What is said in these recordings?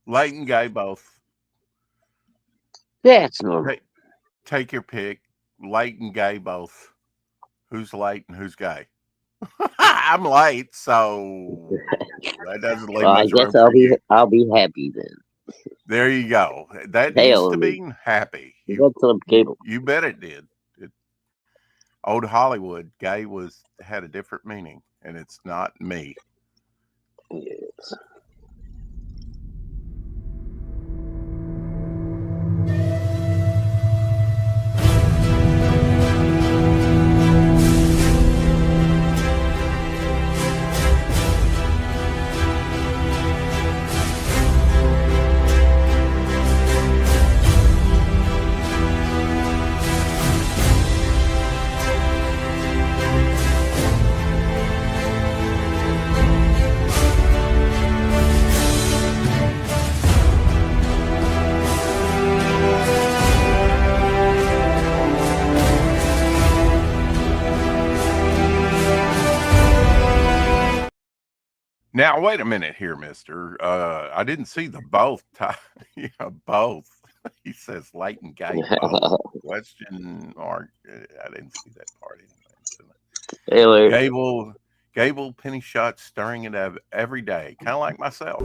Late and gay both. That's normal. Take your pick. Late and gay both. Who's late and who's gay? I'm late, so that doesn't leave Well, I much guess room for you. I'll be happy then. There you go. That used Hell, to be happy. that's some cable. You bet it did. Old Hollywood, gay had a different meaning, and it's not me. Yes. Now, wait a minute here, mister. I didn't see the both. Yeah, both. He says light and gay both. Question mark. I didn't see that part Taylor. anyway. Gable penny shots stirring it up every day, kind of like myself.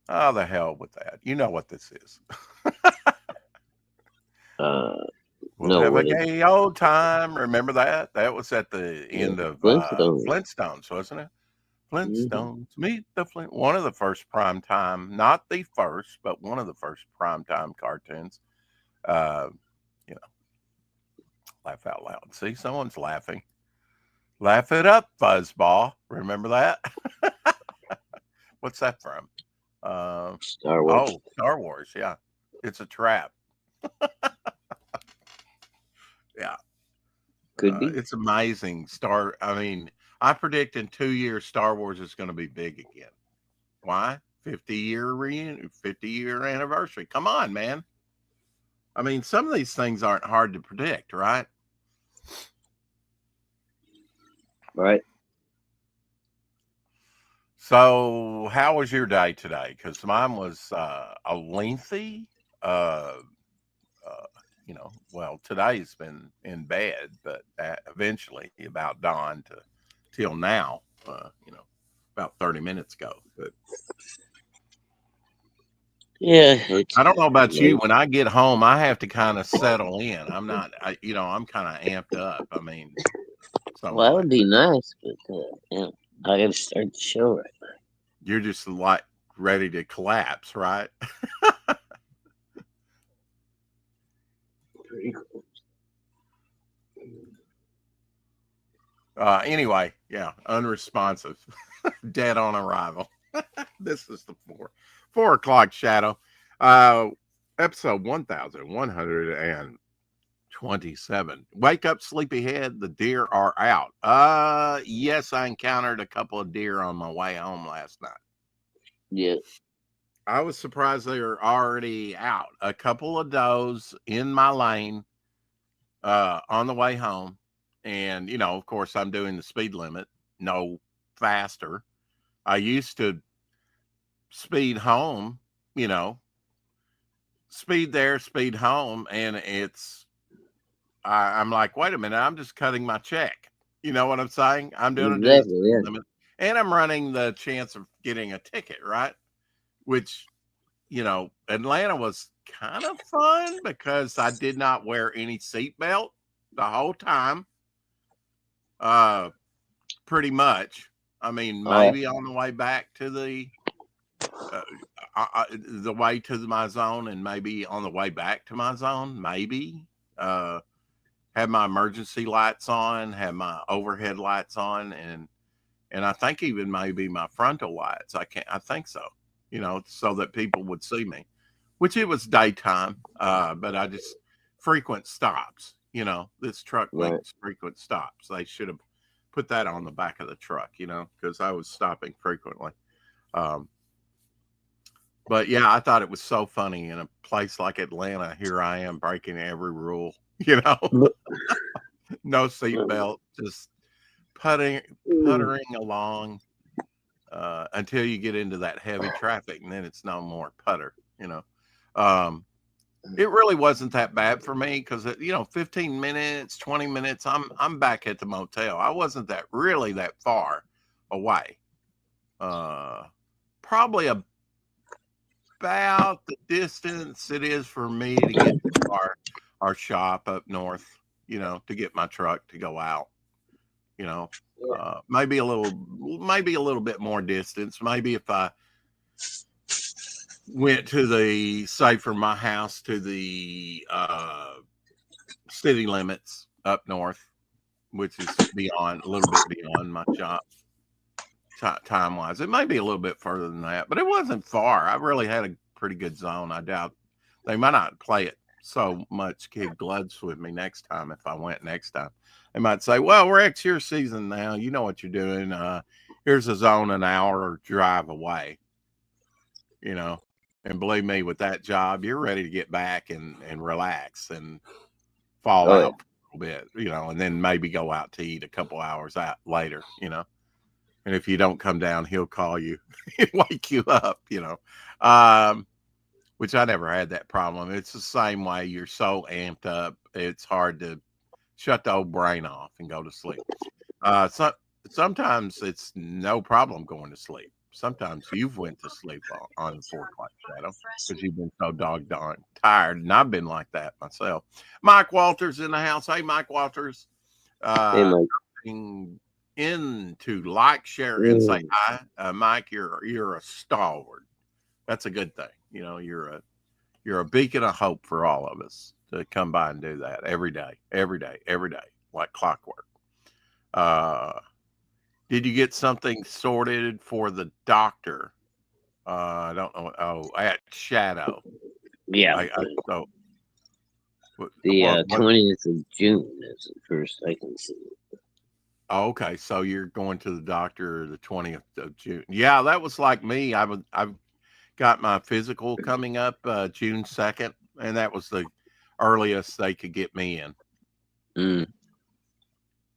Oh, the hell with that. You know what this is. We'll have a gay old time. Remember that? That was at the end of Flintstones, wasn't it? Flintstones, meet the Flint. One of the first prime time, not the first, but one of the first prime time cartoons. You know, laugh out loud. See, someone's laughing. Laugh it up, Fuzzball. Remember that? What's that from? Star Wars. Oh, Star Wars. Yeah, it's a trap. Yeah. Could be. It's amazing. I mean, I predict in 2 years Star Wars is going to be big again. Why? 50-year reunion, 50-year anniversary. Come on, man. I mean, some of these things aren't hard to predict, right? Right. So, how was your day today? Because mine was a lengthy, well, today's been in bed, but eventually about dawn till now, about 30 minutes ago. But yeah, I don't know about you. When I get home, I have to kind of settle in. I'm not, I'm kind of amped up. I mean, well, that would be nice, but I got to start the show right now. You're just like ready to collapse, right? Pretty cool. Anyway, yeah, unresponsive, dead on arrival. This is the 4 o'clock shadow, episode 1127. Wake up, sleepyhead. The deer are out. Yes, I encountered a couple of deer on my way home last night. Yeah. I was surprised they were already out. A couple of does in my lane on the way home. And, of course, I'm doing the speed limit, no faster. I used to speed home, speed there, speed home. And I'm like, wait a minute, I'm just cutting my check. You know what I'm saying? I'm doing a speed limit. And I'm running the chance of getting a ticket, right? Which, Atlanta was kind of fun because I did not wear any seatbelt the whole time. Pretty much. I mean, maybe on the way back to the way to my zone, and maybe on the way back to my zone, maybe had my emergency lights on, had my overhead lights on, and I think even maybe my frontal lights. I think so. So that people would see me, which it was daytime, but I just frequent stops. This truck makes frequent stops. They should have put that on the back of the truck, because I was stopping frequently. But yeah, I thought it was so funny in a place like Atlanta. Here I am breaking every rule, no seatbelt, just puttering along until you get into that heavy traffic, and then it's no more putter. It really wasn't that bad for me because 15 minutes, 20 minutes, I'm back at the motel. I wasn't that far away. Probably about the distance it is for me to get to our shop up north, to get my truck to go out. Maybe a little bit more distance. Maybe if I went from my house to the city limits up north, which is a little bit beyond my shop time wise. It may be a little bit further than that, but it wasn't far. I really had a pretty good zone. I doubt they might not play it so much kid gloves with me next time. If I went next time, they might say, well, we're X year season now. You know what you're doing. Here's a zone an hour drive away, and believe me, with that job, you're ready to get back and relax and fall out a little bit, and then maybe go out to eat a couple hours out later, and if you don't come down, he'll call you and wake you up, which I never had that problem. It's the same way. You're so amped up. It's hard to shut the old brain off and go to sleep. Sometimes it's no problem going to sleep. Sometimes you've went to sleep on the porch like Shadow because you've been so doggone tired. And I've been like that myself. Mike Walters in the house. Hey, Mike Walters. Hey, Mike. In to like, share, and say hi. Mike, you're a stalwart. That's a good thing. You're a beacon of hope for all of us to come by and do that every day, like clockwork. Did you get something sorted for the doctor? I don't know. Oh, at Shadow. Yeah. So the 20th of June is the first I can see. Oh, okay, so you're going to the doctor the 20th of June. Yeah, that was like me. I've got my physical coming up June 2nd, and that was the earliest they could get me in.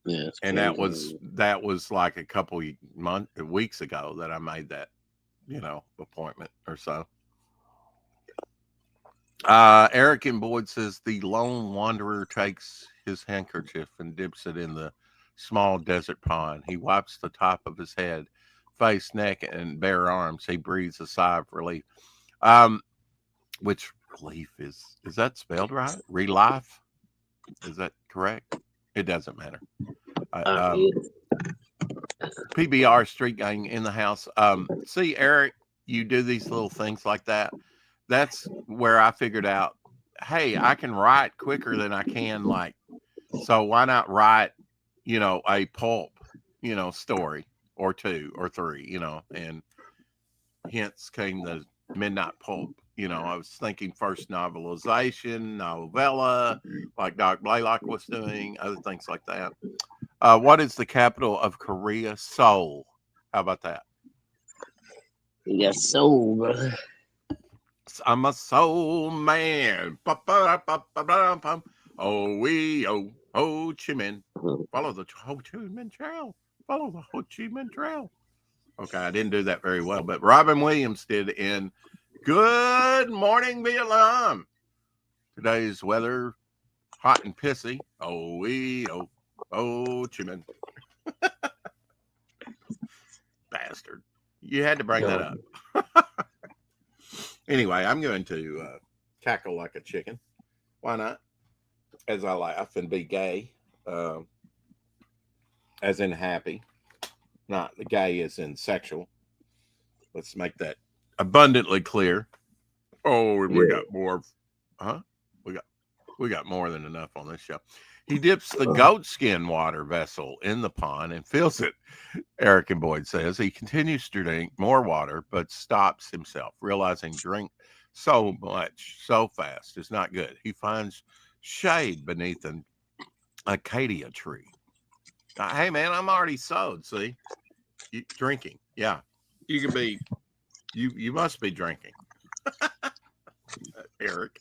Yeah, and that was like a couple weeks ago that I made that, appointment or so. Eric and Boyd says the lone wanderer takes his handkerchief and dips it in the small desert pond. He wipes the top of his head, face, neck, and bare arms. He breathes a sigh of relief. Which relief is that spelled right? Relief? Is that correct? It doesn't matter. PBR Street Gang in the house. See, Eric, you do these little things like that. That's where I figured out, hey, I can write quicker than I can, so why not write, a pulp, story or two or three, and hence came the Midnight Pulp. I was thinking first novelization, novella, like Doc Blaylock was doing, other things like that. What is the capital of Korea? Seoul. How about that? You got soul, brother. I'm a soul man. Oh, Ho Chi Minh. Follow the Ho Chi Minh Trail. Follow the Ho Chi Minh Trail. Okay, I didn't do that very well, but Robin Williams did in Good Morning Vietnam. Today's weather, hot and pissy. Ho Chi Minh. Bastard. You had to bring that up. Anyway, I'm going to cackle like a chicken. Why not? As I laugh and be gay, as in happy, not the gay as in sexual. Let's make that abundantly clear. Oh, we got more. Huh? We got more than enough on this show. He dips the goatskin water vessel in the pond and fills it. Eric and Boyd says he continues to drink more water, but stops himself, realizing drink so much so fast is not good. He finds shade beneath an acacia tree. Hey, man, I'm already sewed. See, drinking. Yeah, you can be. You must be drinking, Eric.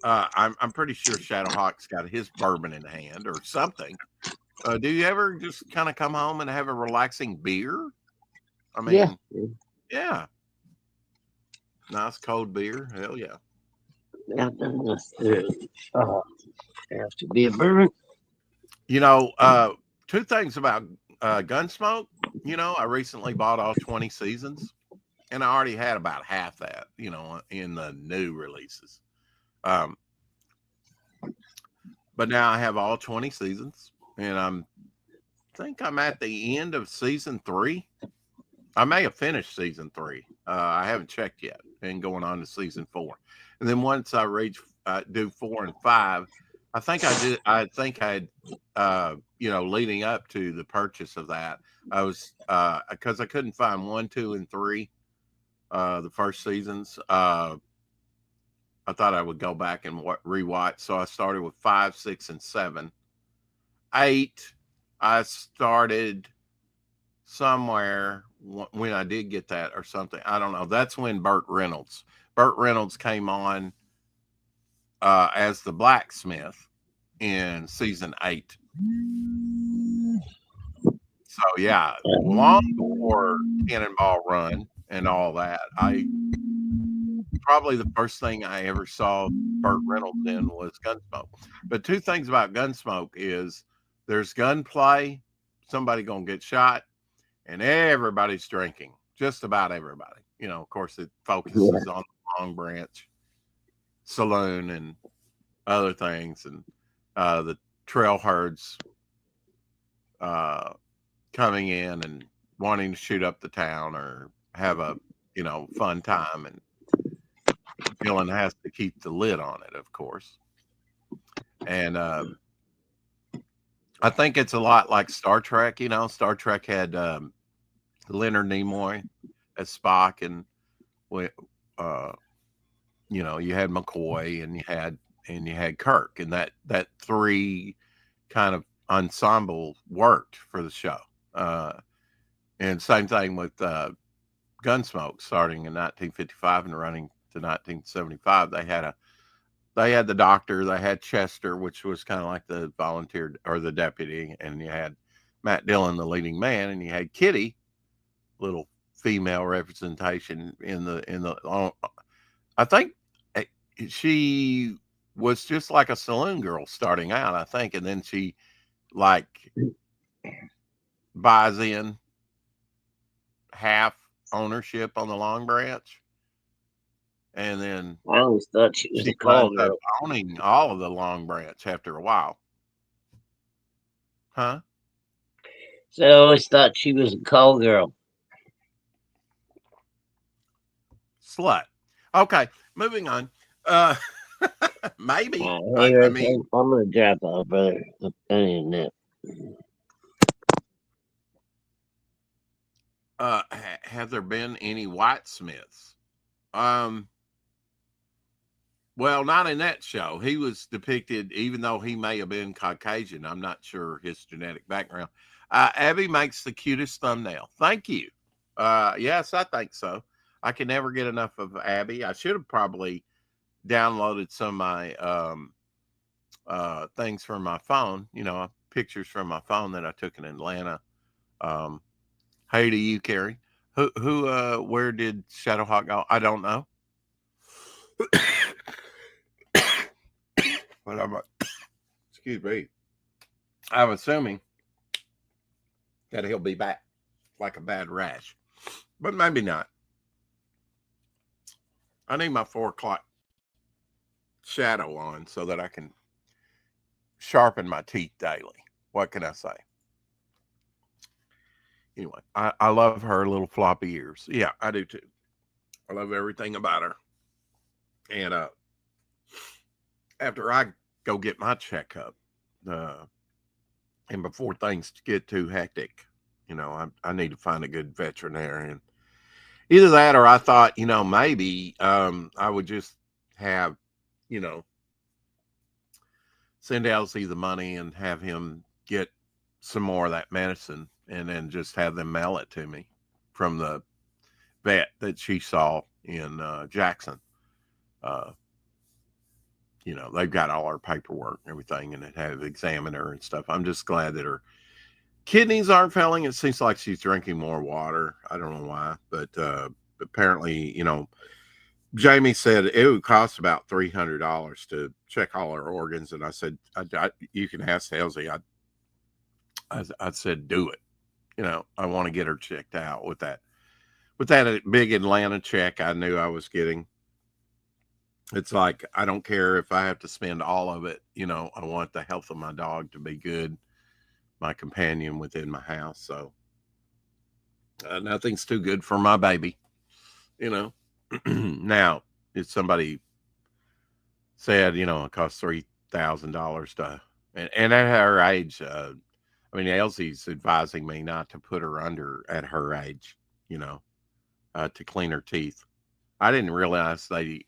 I'm pretty sure Shadowhawk's got his bourbon in hand or something. Do you ever just kind of come home and have a relaxing beer? I Yeah. mean, yeah, nice cold beer. Hell yeah. Yeah, oh, there has to be a bourbon. You know, two things about Gunsmoke. You know, I recently bought all 20 seasons, and I already had about half that, you know, in the new releases. Um, but now I have all 20 seasons, and think I'm at the end of season 3. I may have finished season 3. I haven't checked yet, and going on to season 4. And then once I reach do 4 and 5, I think I did. I think I, you know, leading up to the purchase of that, I was because I couldn't find 1, 2, and 3, the first seasons. I thought I would go back and rewatch, so I started with 5, 6, and 7. 8, I started somewhere when I did get that or something. I don't know. That's when Burt Reynolds came on as the blacksmith in season 8. So yeah, long before Cannonball Run and all that, I probably the first thing I ever saw Burt Reynolds in was Gunsmoke. But two things about Gunsmoke is there's gunplay, somebody gonna get shot, and everybody's drinking. Just about everybody. You know, of course, it focuses on the Long Branch Saloon and other things, and the trail herds coming in and wanting to shoot up the town or have a fun time, and Dylan has to keep the lid on it, of course. And I think it's a lot like Star Trek. You know, Star Trek had Leonard Nimoy as Spock, and you had McCoy, and you had Kirk, and that 3 kind of ensemble worked for the show. And same thing with Gunsmoke, starting in 1955 and running to 1975. They had the doctor, they had Chester, which was kind of like the volunteer or the deputy, and you had Matt Dillon, the leading man, and you had Kitty, little female representation in the. I think she was just like a saloon girl starting out, I think, and then she like buys in half ownership on the Long Branch, and then I always thought she was a she call winds up girl. owning all of the Long Branch after a while. Huh? So I always thought she was a call girl. Slut. Okay, moving on. Maybe. Hey, I Rick, mean, I'm gonna drop off, brother. I need a nap. have there been any whitesmiths? Well, not in that show. He was depicted, even though he may have been Caucasian. I'm not sure his genetic background. Abby makes the cutest thumbnail. Thank you. Yes, I think so. I can never get enough of Abby. I should have probably downloaded some of my things from my phone, pictures from my phone that I took in Atlanta. Hey to you, Carrie. Where did Shadowhawk go? I don't know. But excuse me. I'm assuming that he'll be back like a bad rash, but maybe not. I need my 4 o'clock shadow on so that I can sharpen my teeth daily. What can I say? Anyway, I love her little floppy ears. Yeah, I do too. I love everything about her. And after I go get my checkup, and before things get too hectic, I need to find a good veterinarian. Either that, or I thought, maybe I would just have, send Elsie the money and have him get some more of that medicine, and then just have them mail it to me from the vet that she saw in Jackson. they've got all our paperwork and everything, and it had examined her and stuff. I'm just glad that her kidneys aren't failing. It seems like she's drinking more water. I don't know why, but apparently, Jamie said it would cost about $300 to check all her organs, and I said, you can ask Elsie. I said, do it. I want to get her checked out with that big Atlanta check I knew I was getting. It's like, I don't care if I have to spend all of it. I want the health of my dog to be good, my companion within my house. So nothing's too good for my baby. Now, if somebody said, it costs $3,000 to, and at her age, Elsie's advising me not to put her under at her age, to clean her teeth. I didn't realize they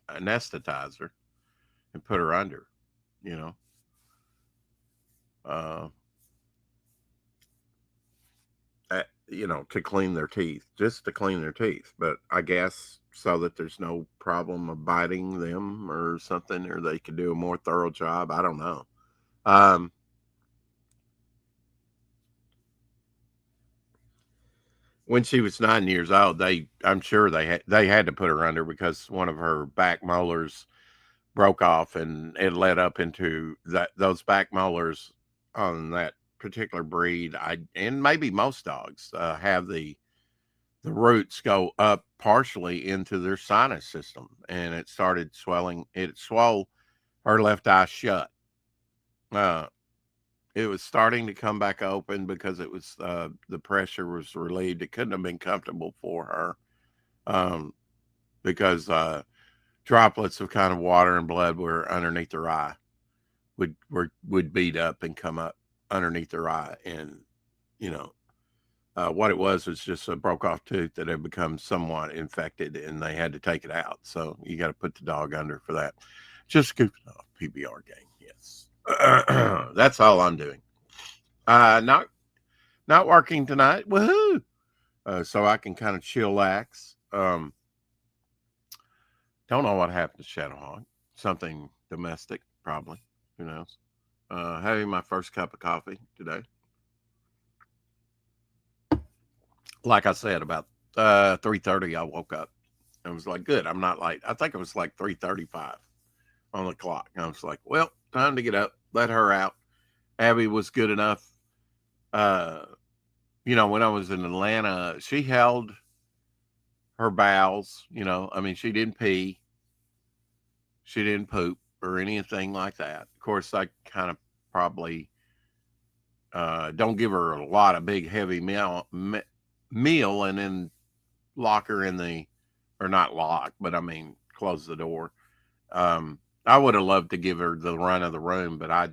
anesthetize her and put her under, to clean their teeth, just to clean their teeth. But I guess so that there's no problem of biting them or something, or they could do a more thorough job. I don't know. When she was 9 years old, I'm sure they had to put her under because one of her back molars broke off, and it led up into those back molars on that particular breed. And maybe most dogs have the roots go up partially into their sinus system, and it started swelling. It swelled her left eye shut. It was starting to come back open because it was the pressure was relieved. It couldn't have been comfortable for her because droplets of kind of water and blood were underneath her eye, would beat up and come up underneath her eye, and what it was just a broke off tooth that had become somewhat infected, and they had to take it out. So you got to put the dog under for that. Just goofing off PBR game. Yes. That's all I'm doing. Not working tonight. Woohoo! So I can kind of chillax. Don't know what happened to Shadowhawk. Something domestic, probably. Who knows? Having my first cup of coffee today. Like I said, about 3:30, I woke up. I was like, good, I'm not late. I think it was like 3:35 on the clock. I was like, well, time to get up, let her out. Abby was good enough. When I was in Atlanta, she held her bowels. She didn't pee. She didn't poop or anything like that. Of course, I kind of probably don't give her a lot of big, heavy meal and then lock her in or not lock, but close the door. I would have loved to give her the run of the room, but I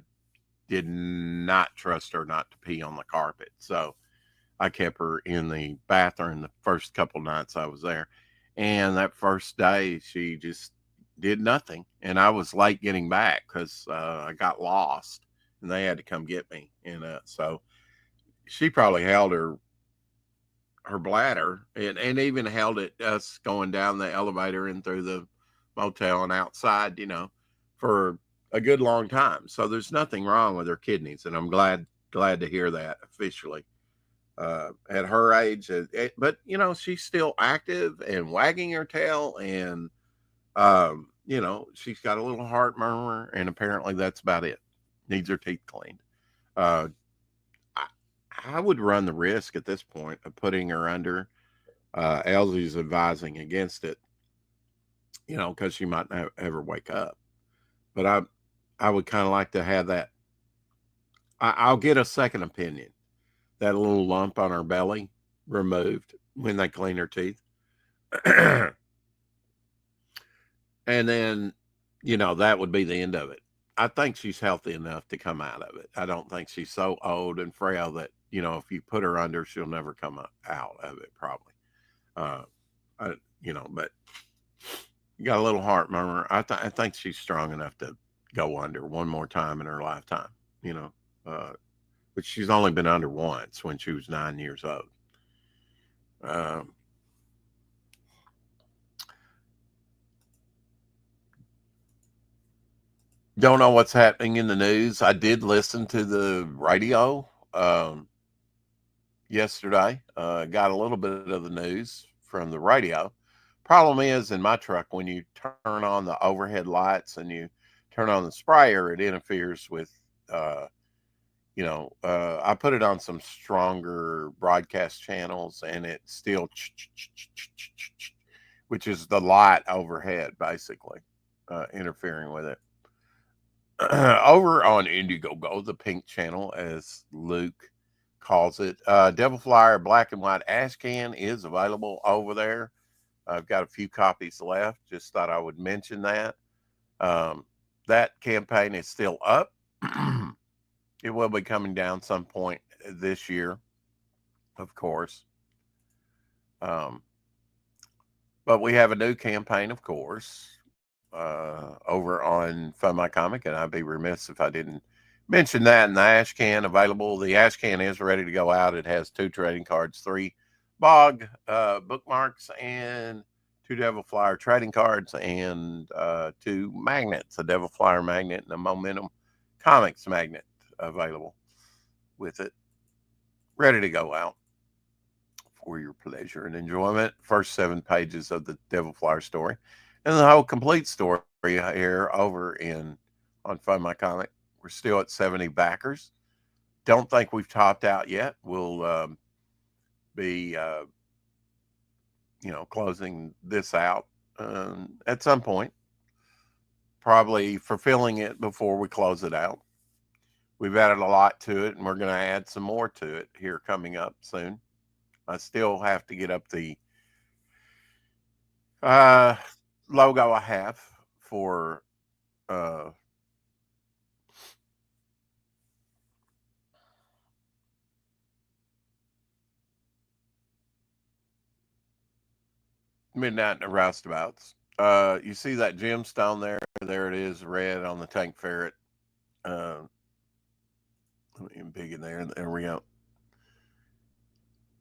did not trust her not to pee on the carpet. So I kept her in the bathroom the first couple nights I was there. And that first day, she just did nothing. And I was late getting back because I got lost and they had to come get me. And so she probably held her bladder and even held it us going down the elevator and through the motel and outside, for a good long time. So there's nothing wrong with her kidneys, and I'm glad to hear that officially. At her age, but she's still active and wagging her tail, and she's got a little heart murmur, and apparently that's about it. Needs her teeth cleaned. I would run the risk at this point of putting her under. Elsie's advising against it, because she might not ever wake up. But I would kind of like to have that. I'll get a second opinion. That little lump on her belly removed when they clean her teeth. And then, that would be the end of it. I think she's healthy enough to come out of it. I don't think she's so old and frail that, if you put her under, she'll never come out of it, probably. But you got a little heart murmur. I think she's strong enough to go under one more time in her lifetime, but she's only been under once when she was 9 years old. Don't know what's happening in the news. I did listen to the radio yesterday. Got a little bit of the news from the radio. Problem is, in my truck, when you turn on the overhead lights and you turn on the sprayer, it interferes with, I put it on some stronger broadcast channels, and it still, which is the light overhead, basically, interfering with it. Over on Indiegogo, the pink channel, as Luke calls it, Devil Flyer Black and White Ash Can is available over there. I've got a few copies left. Just thought I would mention that. That campaign is still up. It will be coming down some point this year, of course. But we have a new campaign, of course, over on Fund My Comic, and I'd be remiss if I didn't mention that. In the Ash Can available. The Ash Can is ready to go out. It has 2 trading cards, 3 Bog bookmarks, and 2 Devil Flyer trading cards, and 2 magnets, a Devil Flyer magnet and a Momentum Comics magnet available with it, ready to go out for your pleasure and enjoyment. First 7 pages of the Devil Flyer story, and the whole complete story here over on Fund My Comic. We're still at 70 backers. Don't think we've topped out yet. We'll be closing this out at some point, probably fulfilling it before we close it out. We've added a lot to it, and we're going to add some more to it here coming up soon. I still have to get up the logo I have for Midnight in the Roustabouts. You see that gemstone there? There it is, red on the Tank Ferret. Let me big in there. There we go.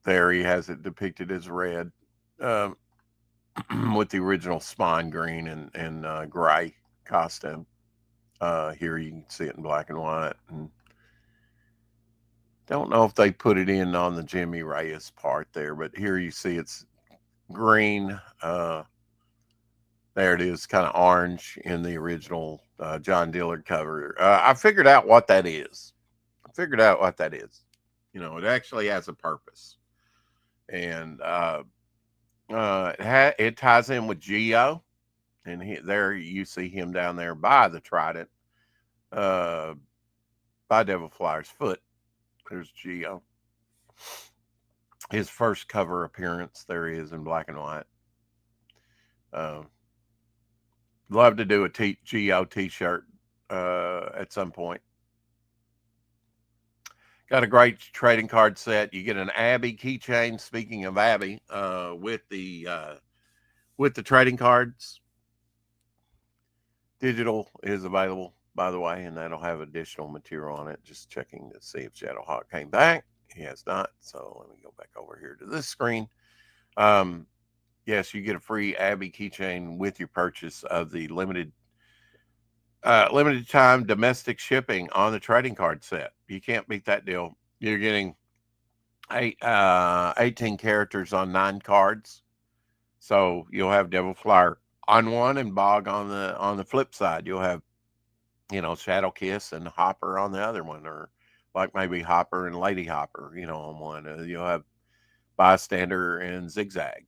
There he has it depicted as red, with the original Spawn green and gray costume. Here you can see it in black and white. And don't know if they put it in on the Jimmy Reyes part there, but here you see it's green. There it is, kind of orange in the original John Dillard cover. I figured out what that is. It actually has a purpose. And it ties in with Geo. And there you see him down there by the trident, by Devil Flyer's foot. There's Geo. His first cover appearance, there he is in black and white. Love to do a Geo t-shirt at some point. Got a great trading card set. You get an Abby keychain. Speaking of Abby, with the trading cards. Digital is available, by the way, and that'll have additional material on it. Just checking to see if Shadowhawk came back. He has not. So let me go back over here to this screen. Yes, you get a free Abby keychain with your purchase of the limited time domestic shipping on the trading card set. You can't beat that deal. You're getting 18 characters on 9 cards. So you'll have Devil Flyer on one and Bog on the flip side. You'll have, Shadow Kiss and Hopper on the other one, or like maybe Hopper and Lady Hopper, on one. You'll have Bystander and Zigzag,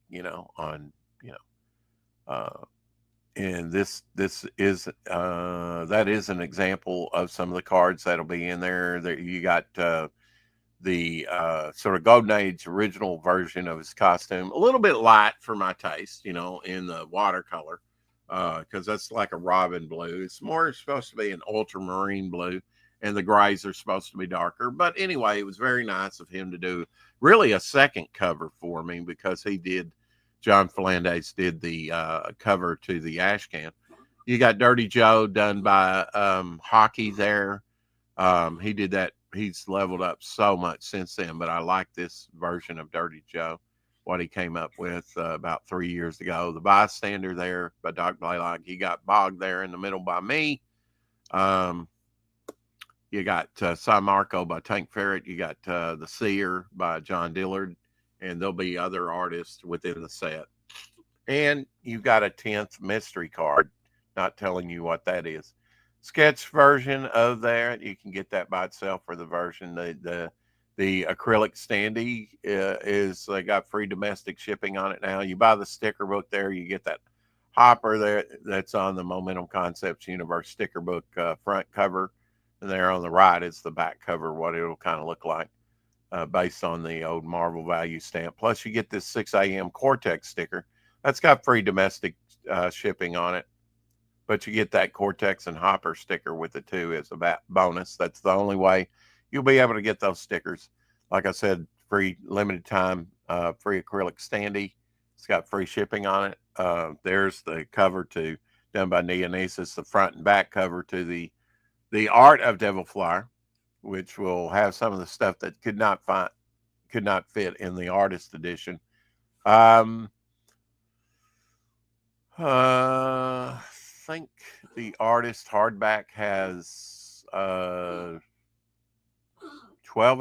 and this is that is an example of some of the cards that'll be in there. There you got the sort of Golden Age original version of his costume, a little bit light for my taste, in the watercolor, because that's like a robin blue. It's more supposed to be an ultramarine blue, and the grays are supposed to be darker. But anyway, it was very nice of him to do really a second cover for me, because John Fernandez did the cover to the Ash Can. You got Dirty Joe done by Hockey there. He did that. He's leveled up so much since then, but I like this version of Dirty Joe, what he came up with about 3 years ago. The Bystander there by Doc Blaylock. He got Bog there in the middle by me. You got San Marco by Tank Ferret. You got The Seer by John Dillard. And there'll be other artists within the set. And you've got a 10th mystery card, not telling you what that is. Sketch version of that, you can get that by itself for the version. The acrylic standee is got free domestic shipping on it now. You buy the sticker book there, you get that hopper there that's on the Momentum Concepts Universe sticker book front cover. And there on the right is the back cover, what it'll kind of look like based on the old Marvel value stamp. Plus, you get this 6 a.m. Cortex sticker. That's got free domestic shipping on it. But you get that Cortex and Hopper sticker with it too as a bonus. That's the only way you'll be able to get those stickers. Like I said, free limited time, free acrylic standee. It's got free shipping on it. There's the cover to done by Neonesis, the front and back cover to the art of Devil Flyer, which will have some of the stuff that could not fit in the artist edition. I think the artist hardback has 12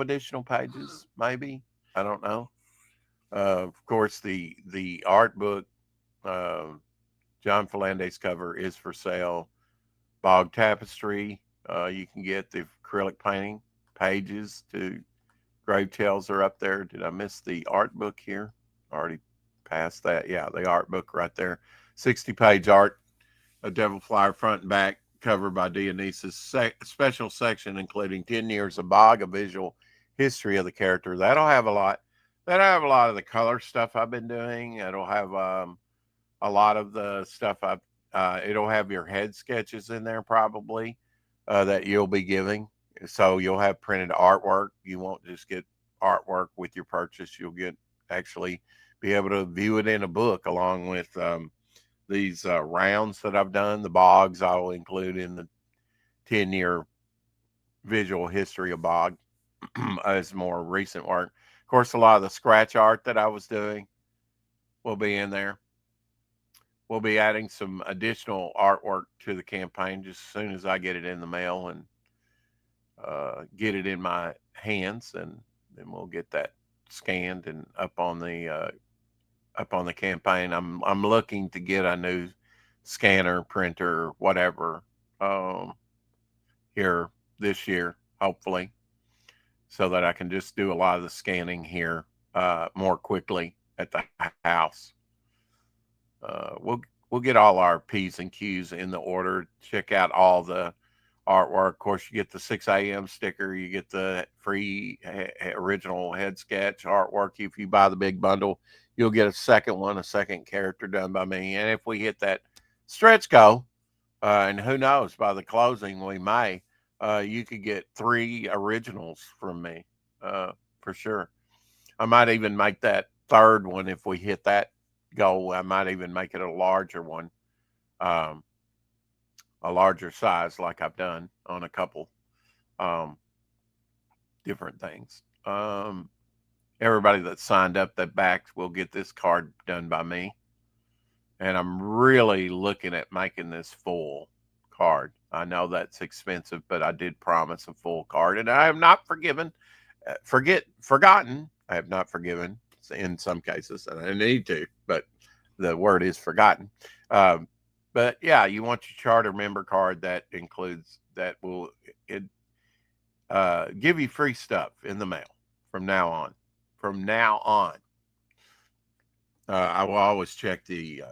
additional pages, maybe. I don't know. Of course, the art book, John Falandes cover is for sale. Bog Tapestry, you can get the acrylic painting pages to Grave Tales are up there. Did I miss the art book here? Already passed that. Yeah, the art book right there. 60-page art, a Devil Flyer front and back cover by Dionysus. Special section including 10 years of Bog, a visual history of the character. That'll have a lot. That'll have a lot of the color stuff I've been doing. It'll have a lot of the stuff it'll have your head sketches in there probably that you'll be giving. So you'll have printed artwork. You won't just get artwork with your purchase. You'll get actually be able to view it in a book along with these rounds that I've done. The Bogs I will include in the 10-year visual history of Bog as more recent work. Of course, a lot of the scratch art that I was doing will be in there. We'll be adding some additional artwork to the campaign just as soon as I get it in the mail and get it in my hands, and then we'll get that scanned and up on the campaign. I'm looking to get a new scanner, printer, whatever here this year, hopefully, so that I can just do a lot of the scanning here more quickly at the house. We'll get all our P's and Q's in the order. Check out all the artwork. Of course, you get the 6 a.m. sticker. You get the free original head sketch artwork. If you buy the big bundle, you'll get a second one, a second character done by me. And if we hit that stretch goal, and who knows, by the closing we may, you could get 3 originals from me for sure. I might even make that third one if we hit that goal. I might even make it a larger one, a larger size, like I've done on a couple different things. Everybody that signed up that backed will get this card done by me, and I'm really looking at making this full card. I know that's expensive, but I did promise a full card, and I have not forgotten. I have not forgiven in some cases, and I need to, but the word is forgotten. But yeah, you want your charter member card that will give you free stuff in the mail from now on. I will always check the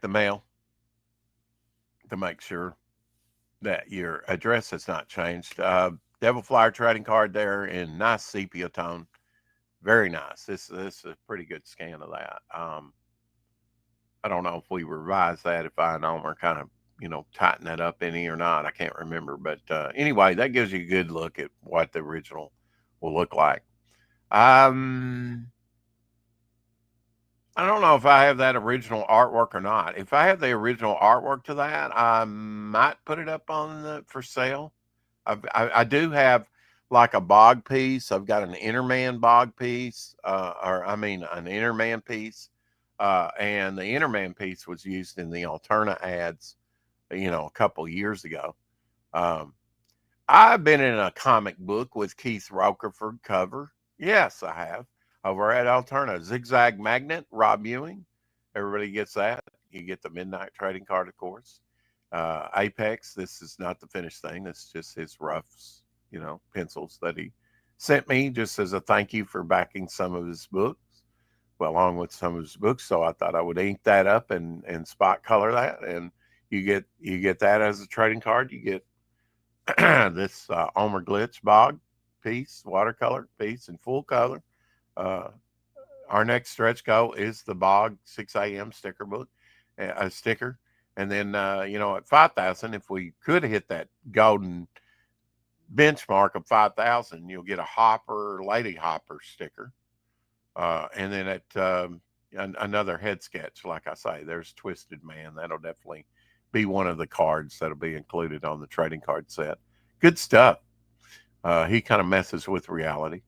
mail to make sure that your address has not changed. Devil Flyer trading card there in nice sepia tone. Very nice. This is a pretty good scan of that. I don't know if we revised that, if I know we're kind of, tighten that up any or not. I can't remember. But anyway, that gives you a good look at what the original will look like. I don't know if I have that original artwork or not. If I have the original artwork to that, I might put it up on for sale. I do have like a Bog piece. I've got an Innerman Bog piece, an Innerman piece And the Interman piece was used in the Alterna ads, a couple years ago. I've been in a comic book with Keith Rockerford cover. Yes, I have. Over at Alterna. Zigzag Magnet, Rob Ewing. Everybody gets that. You get the Midnight Trading card, of course. Apex, this is not the finished thing. This is just his roughs, pencils that he sent me just as a thank you for backing some of his books, along with some of his books. So I thought I would ink that up and spot color that. And you get that as a trading card. You get this Omer Glitch Bog piece, watercolor piece in full color. Our next stretch goal is the Bog 6 a.m. sticker book, a sticker. And then, at 5,000, if we could hit that golden benchmark of 5,000, you'll get a Hopper, Lady Hopper sticker. And then at another head sketch, like I say, there's Twisted Man. That'll definitely be one of the cards that'll be included on the trading card set. Good stuff. He kind of messes with reality,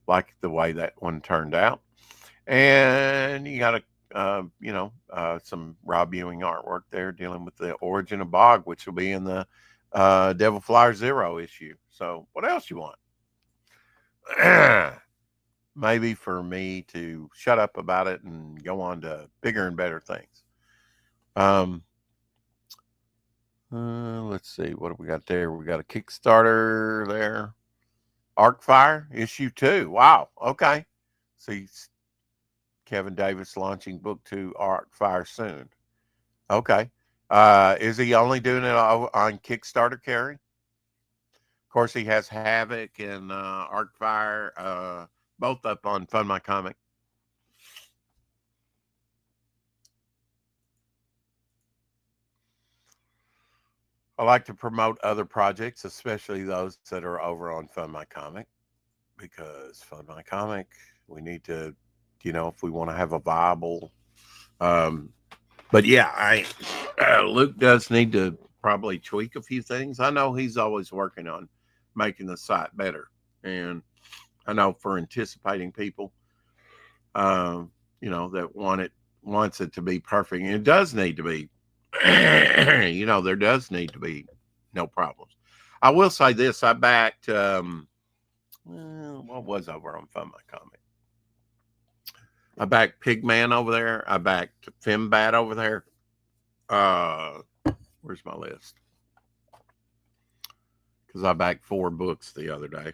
like the way that one turned out. And you got some Rob Ewing artwork there dealing with the origin of Bog, which will be in the Devil Flyer Zero issue. So what else you want? Maybe for me to shut up about it and go on to bigger and better things. Let's see, what have we got there? We got a Kickstarter there. Arcfire issue 2. Wow. Okay. See, Kevin Davis launching book 2 Arcfire soon. Okay. Is he only doing it on Kickstarter, Carrie? Of course, he has Havoc and Arcfire, both up on Fund My Comic. I like to promote other projects, especially those that are over on Fund My Comic, because Fund My Comic, we need to, if we want to have a viable. But yeah, Luke does need to probably tweak a few things. I know he's always working on making the site better, and I know for anticipating people, that wants it to be perfect, and it does need to be. There does need to be no problems. I will say this: I backed. What was over on Fund My Comic? I backed Pigman over there. I backed Fembat over there. Where's my list? Because I backed 4 books the other day.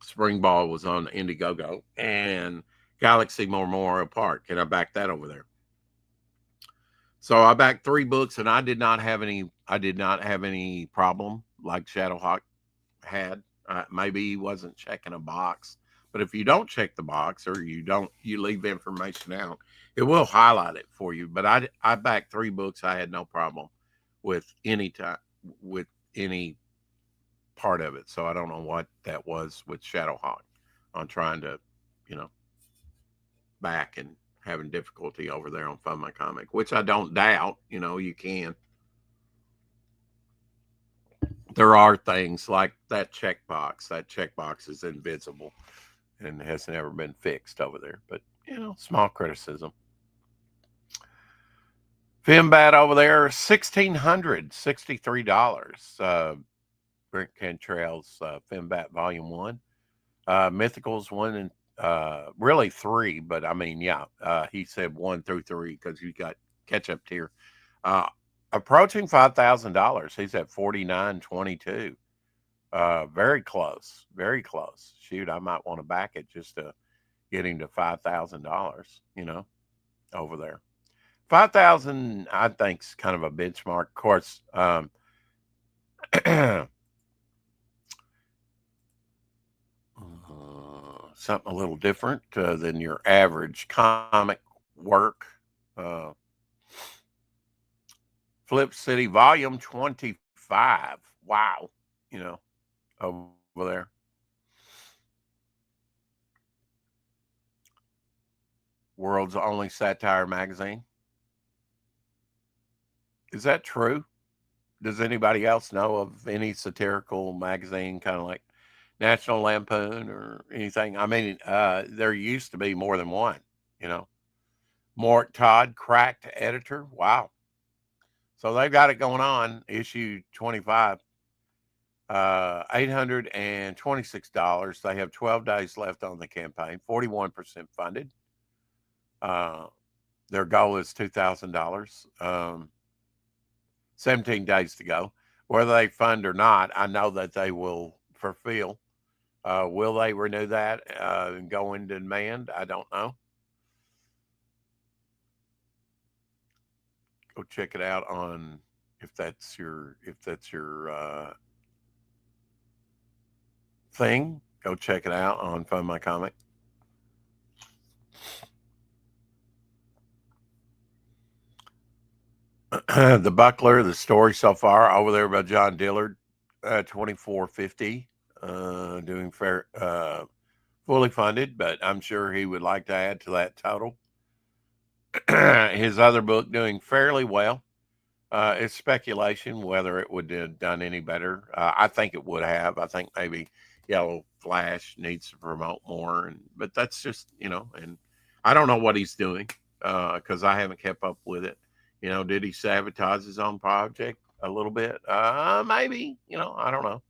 Spring Ball was on Indiegogo, and Galaxy Memorial Park, and I backed that over there. So I backed 3 books, and I did not have any problem like Shadowhawk had. Maybe he wasn't checking a box, but if you don't check the box or you leave information out, it will highlight it for you. But I backed 3 books. I had no problem with any part of it. So I don't know what that was with Shadowhawk on trying to, back and having difficulty over there on Fund My Comic, which I don't doubt. You can. There are things like that checkbox. That checkbox is invisible and has never been fixed over there. But, small criticism. Fembat over there, $1,663. Brent Cantrell's Fembat Volume 1. Mythicals 1 and really 3, but I mean, he said 1 through 3 because you got catch-up tier. Approaching $5,000. He's at $4,922. Very close. Very close. Shoot, I might want to back it just to get him to $5,000, over there. 5,000, I think, is kind of a benchmark. Of course, something a little different than your average comic work. Flip City Volume 25. Wow. Over there. World's only satire magazine. Is that true? Does anybody else know of any satirical magazine, kind of like National Lampoon or anything? I mean, there used to be more than one, Mort Todd, cracked editor. Wow. So they've got it going on. Issue 25. $826. They have 12 days left on the campaign, 41% funded. Their goal is $2,000. 17 days to go. Whether they fund or not, I know that they will fulfill. Will they renew that and go into demand? I don't know. Go check it out on if that's your thing. Go check it out on Fund My Comic. The Buckler, the story so far over there by John Dillard, $24.50, doing fair, fully funded, but I'm sure he would like to add to that total. His other book doing fairly well. It's speculation whether it would have done any better. I think it would have. I think maybe Yellow Flash needs to promote more, but that's just, and I don't know what he's doing because I haven't kept up with it. Did he sabotage his own project a little bit? Maybe, I don't know.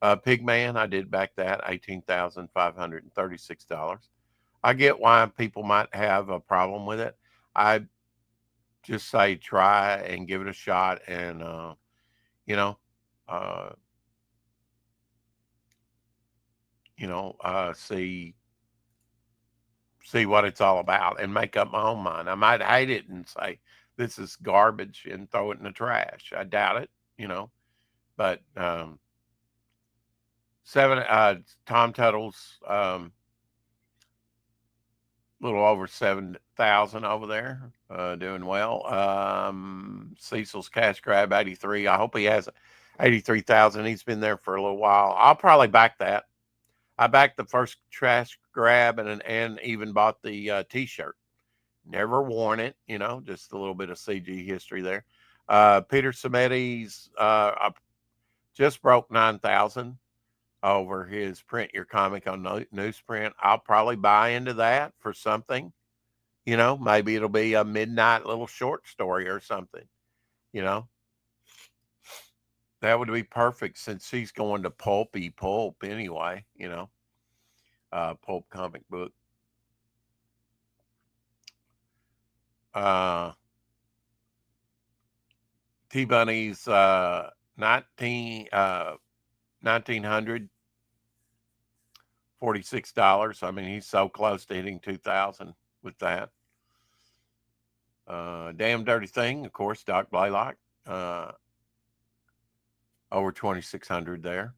Pigman, I did back that, $18,536. I get why people might have a problem with it. I just say try and give it a shot and, see what it's all about and make up my own mind. I might hate it and say, this is garbage and throw it in the trash. I doubt it, but, Tom Tuttle's, little over 7,000 over there, doing well. Cecil's cash grab 83. I hope he has 83,000. He's been there for a little while. I'll probably back that. I backed the first cash grab and even bought the T-shirt. Never worn it, just a little bit of CG history there. Peter Simeti's just broke 9,000 over his Print Your Comic on newsprint. I'll probably buy into that for something. Maybe it'll be a midnight little short story or something. That would be perfect since he's going to Pulp anyway, Pulp comic book. T-Bunny's 1900 $46. I mean, he's so close to hitting 2,000 with that. Damn Dirty Thing, of course, Doc Blaylock, over 2,600 there.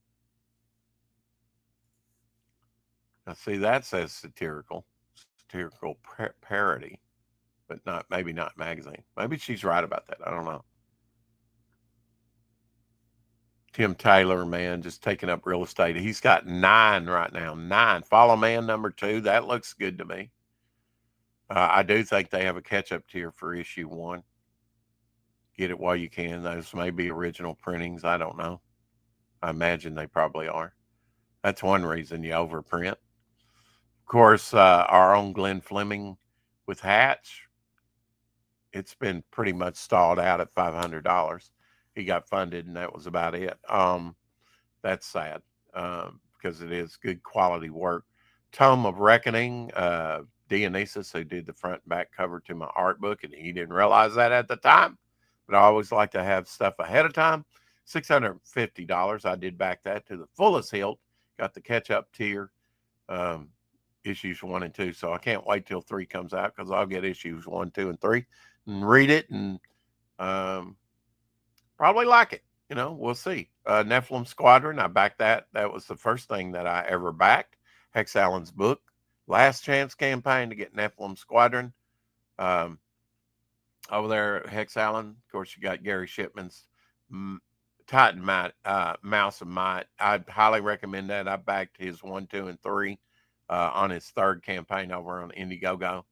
Now, see, that says satirical parody, but maybe not magazine. Maybe she's right about that. I don't know. Tim Taylor, man, just taking up real estate. He's got 9 right now. 9. Follow Man number 2. That looks good to me. I do think they have a catch-up tier for issue 1. Get it while you can. Those may be original printings. I don't know. I imagine they probably are. That's one reason you overprint. Of course, our own Glenn Fleming with Hatch. It's been pretty much stalled out at $500. He got funded, and that was about it. That's sad because it is good quality work. Tome of Reckoning, Dionysus, who did the front and back cover to my art book, and he didn't realize that at the time. But I always like to have stuff ahead of time. $650. I did back that to the fullest hilt. Got the catch-up tier, issues 1 and 2. So I can't wait till 3 comes out because I'll get issues 1, 2, and 3 and read it and probably like it. We'll see. Nephilim Squadron, I backed that. That was the first thing that I ever backed. Hex Allen's book. Last chance campaign to get Nephilim Squadron. Over there at Hex Allen, of course, you got Gary Shipman's Titan Mouse of Might. I'd highly recommend that. I backed his 1, 2, and 3 on his 3rd campaign over on Indiegogo,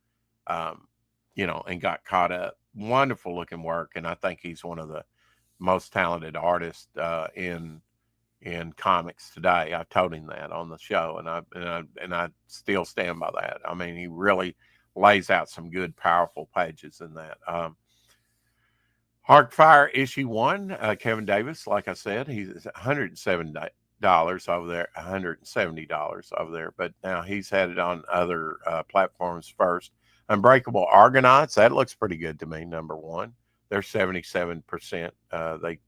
and got caught up. Wonderful looking work, and I think he's one of the most talented artist in comics today. I told him that on the show, and I still stand by that. I mean, he really lays out some good, powerful pages in that. Heartfire issue 1, Kevin Davis, like I said, he's $107 over there, $170 over there, but now he's had it on other platforms first. Unbreakable Argonauts, that looks pretty good to me, number 1. They're 77%. They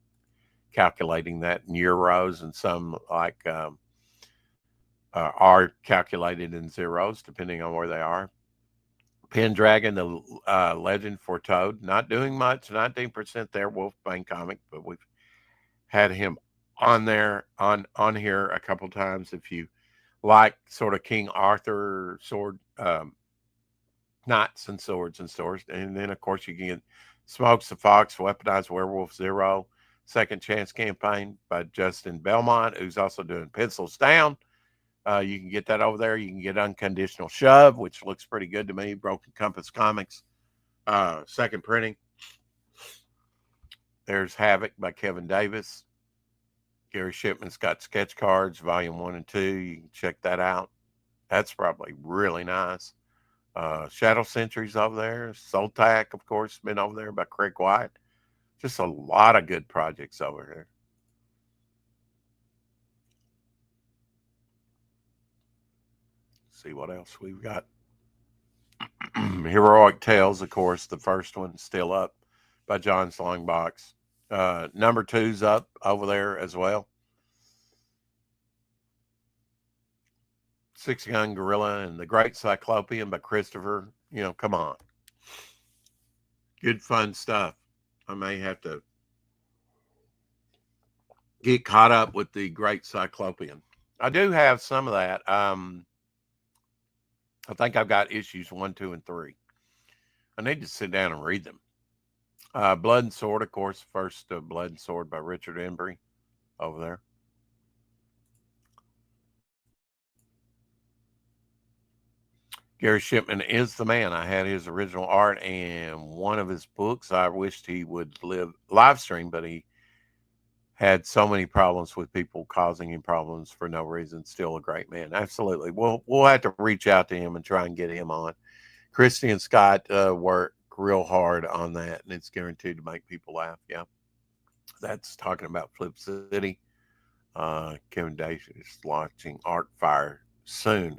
calculating that in euros, and some like are calculated in zeros, depending on where they are. Pendragon, the legend foretold, not doing much, 19% there. Wolfbane comic, but we've had him on there on here a couple times. If you like sort of King Arthur sword, knights and swords and stores, and then of course you can get Smokes the Fox, Weaponized Werewolf Zero, Second Chance Campaign by Justin Belmont, who's also doing Pencils Down. You can get that over there. You can get Unconditional Shove, which looks pretty good to me. Broken Compass Comics, second printing. There's Havoc by Kevin Davis. Gary Shipman's got sketch cards, volume 1 and 2. You can check that out. That's probably really nice. Shadow Sentries over there. Soltac, of course, been over there by Craig White. Just a lot of good projects over here. See what else we've got. Heroic Tales, of course, the first one still up by John's Longbox. Number 2's up over there as well. Six Gun Gorilla and the Great Cyclopean by Christopher. You know, come on. Good fun stuff. I may have to get caught up with the Great Cyclopean. I do have some of that. I think I've got issues 1, 2, and 3. I need to sit down and read them. Blood and Sword, of course, first Blood and Sword by Richard Embry over there. Gary Shipman is the man. I had his original art and one of his books. I wished he would live stream, but he had so many problems with people causing him problems for no reason. Still a great man. Absolutely. We'll have to reach out to him and try and get him on. Christy and Scott work real hard on that, and it's guaranteed to make people laugh. Yeah. That's talking about Flip City. Kevin Davis is launching Artfire soon.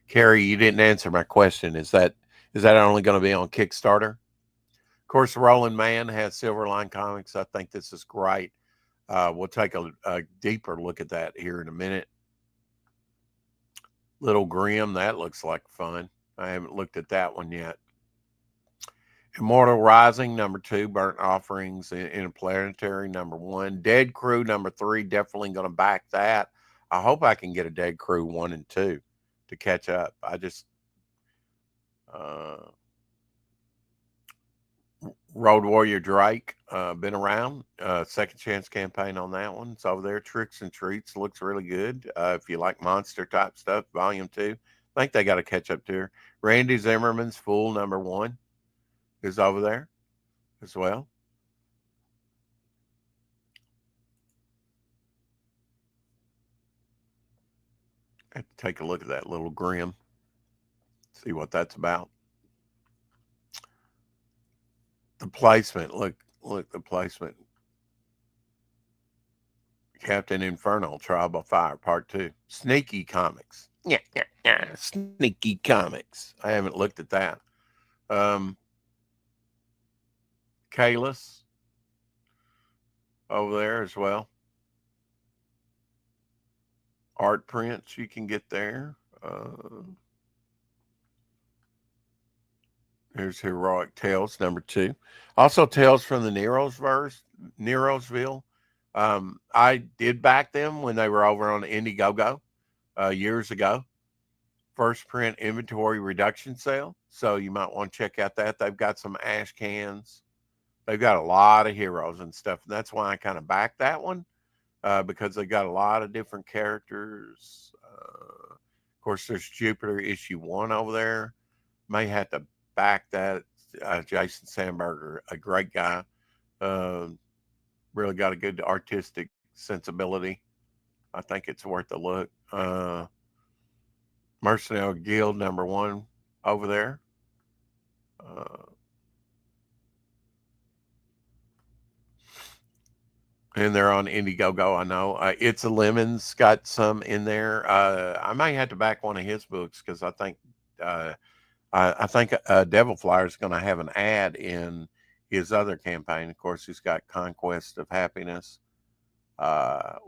Carrie, you didn't answer my question. Is that only going to be on Kickstarter? Of course, Roland Mann has Silverline Comics. I think this is great. We'll take a deeper look at that here in a minute. Little Grim, that looks like fun. I haven't looked at that one yet. Immortal Rising, number 2. Burnt Offerings Interplanetary, number 1. Dead Crew, number 3. Definitely going to back that. I hope I can get a Dead Crew 1 and 2 to catch up. I just Road Warrior Drake, been around. Second Chance Campaign on that one. It's over there. Tricks and Treats looks really good. If you like monster type stuff, volume 2. I think they got to catch up to her. Randy Zimmerman's Fool, number 1 is over there as well. I have to take a look at that Little Grim. See what that's about. The placement, look, the placement. Captain Inferno, Trial by Fire, Part 2. Sneaky Comics. Yeah. Sneaky Comics. I haven't looked at that. Kalis over there as well. Art prints you can get there. There's Heroic Tales, number 2. Also, Tales from the Nerosville. I did back them when they were over on Indiegogo years ago. First print inventory reduction sale. So you might want to check out that. They've got some ash cans. They've got a lot of heroes and stuff. And that's why I kind of backed that one because they got a lot of different characters. Of course, there's Jupiter issue 1 over there. May have to back that. Jason Sandberger, a great guy. Really got a good artistic sensibility. I think it's worth a look. Mercenary Guild, number 1 over there. And they're on Indiegogo, I know. It's a Lemon's got some in there. I may have to back one of his books because I think Devil Flyer is going to have an ad in his other campaign. Of course, he's got Conquest of Happiness.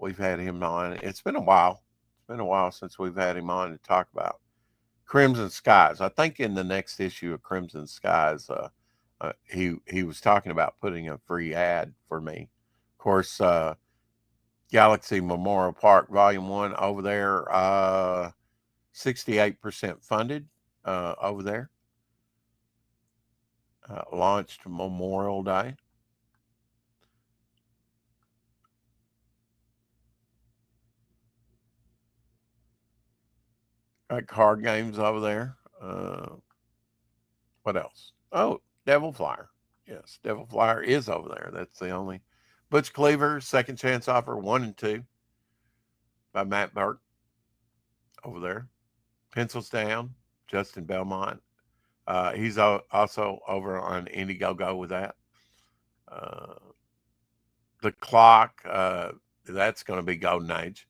We've had him on. It's been a while. It's been a while since we've had him on to talk about Crimson Skies. I think in the next issue of Crimson Skies, he was talking about putting a free ad for me. Of course, Galaxy Memorial Park Volume 1 over there, 68% funded over there. Launched Memorial Day. Got card games over there. What else? Oh, Devil Flyer. Yes, Devil Flyer is over there. That's the only. Butch Cleaver, Second Chance Offer 1 and 2 by Matt Burke over there. Pencils Down, Justin Belmont. He's also over on Indiegogo with that. The Clock, that's going to be Golden Age.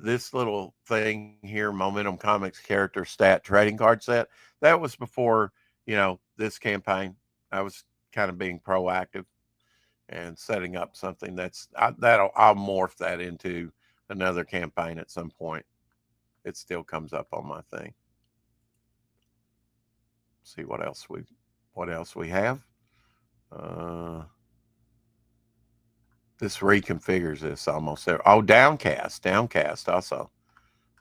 This little thing here, Momentum Comics character stat trading card set, that was before, this campaign. I was kind of being proactive and setting up something I'll morph that into another campaign at some point. It still comes up on my thing. See what else we have. This reconfigures this almost there. Oh, Downcast also.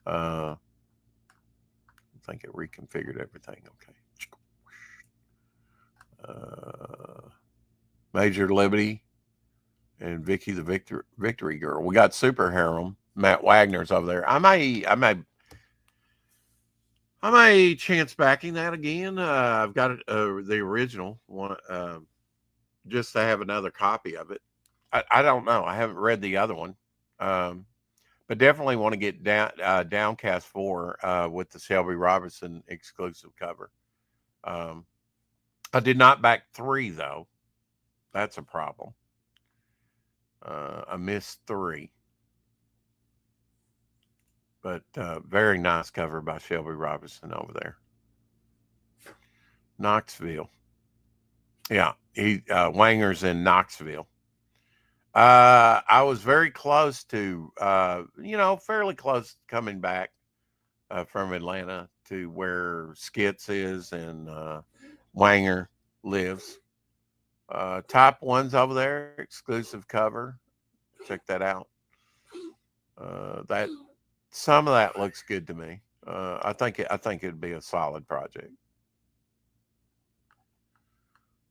I think it reconfigured everything. Okay. Major Liberty and Vicky the Victory Girl. We got Super Harem. Matt Wagner's over there. I may chance backing that again. I've got the original one just to have another copy of it. I don't know. I haven't read the other one, but definitely want to get Downcast 4 with the Shelby Robinson exclusive cover. I did not back 3 though. That's a problem. I missed 3, but very nice cover by Shelby Robinson over there. Knoxville. Yeah, Wanger's in Knoxville. I was very close to, fairly close coming back from Atlanta to where Skits is and Wanger lives. Top One's over there, exclusive cover. Check that out. That some of that looks good to me. I think it'd be a solid project.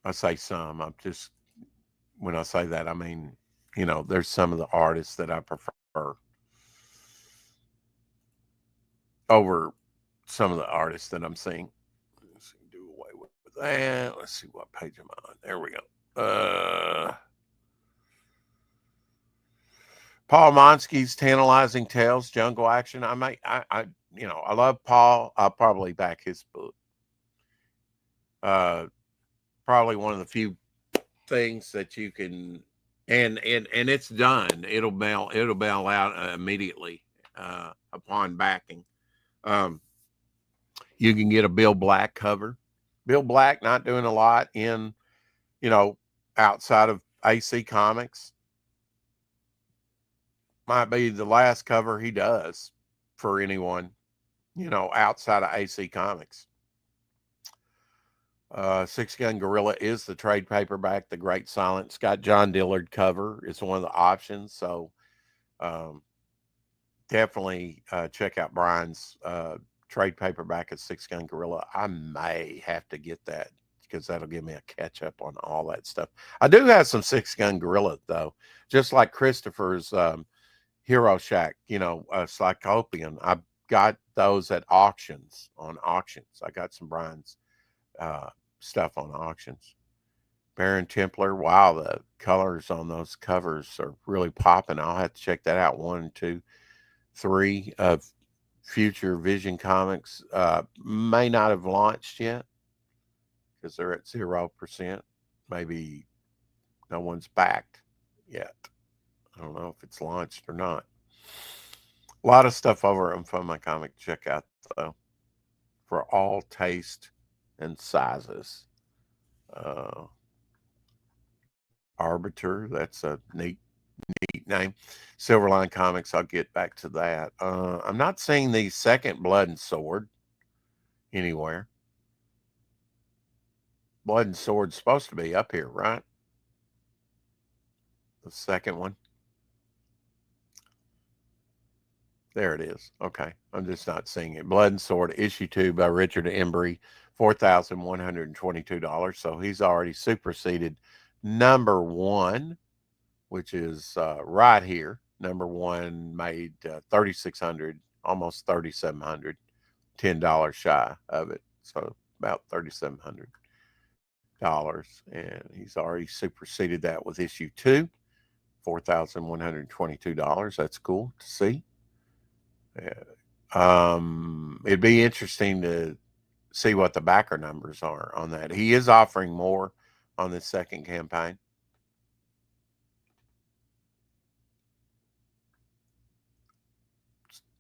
I say some. I'm just, when I say that, I mean, there's some of the artists that I prefer over some of the artists that I'm seeing. Let's see, do away with that. Let's see what page I'm on. There we go. Paul Monsky's Tantalizing Tales, Jungle Action. I love Paul. I'll probably back his book. Probably one of the few things that you can, and it's done. It'll bail out immediately upon backing. You can get a Bill Black cover. Bill Black not doing a lot in, outside of AC Comics. Might be the last cover he does for anyone, outside of AC Comics. Six Gun Gorilla is the trade paperback, The Great Silence. Got John Dillard cover. It's one of the options. So definitely check out Brian's trade paperback of Six Gun Gorilla. I may have to get that because that'll give me a catch up on all that stuff. I do have some Six Gun Gorilla though, just like Christopher's Hero Shack, Cyclopean. I've got those at auctions. I got some Brian's stuff on auctions. Baron Templar. Wow, the colors on those covers are really popping. I'll have to check that out. 1, 2, 3 of Future Vision Comics may not have launched yet because they're at 0%. Maybe no one's backed yet. I don't know if it's launched or not. A lot of stuff over on Fun My Comic. Check out, though, for all taste and sizes. Arbiter, that's a neat name. Silverline Comics, I'll get back to that. I'm not seeing the second Blood and Sword anywhere. Blood and Sword's supposed to be up here, right? The second one. There it is. Okay. I'm just not seeing it. Blood and Sword, issue 2 by Richard Embry, $4,122. So he's already superseded number 1, which is right here. Number 1 made $3,600, almost $3,700, $10 shy of it. So about $3,700. And he's already superseded that with issue 2, $4,122. That's cool to see. It'd be interesting to see what the backer numbers are on that. He is offering more on the second campaign.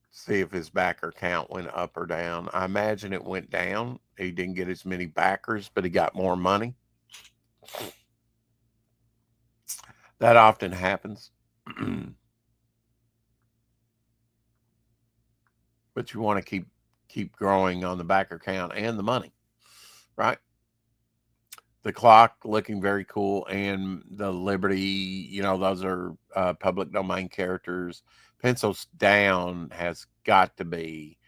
See if his backer count went up or down. I imagine it went down. He didn't get as many backers, but he got more money. That often happens. But you want to keep growing on the backer count and the money, right? The clock looking very cool, and the Liberty, those are public domain characters. Pencils Down has got to be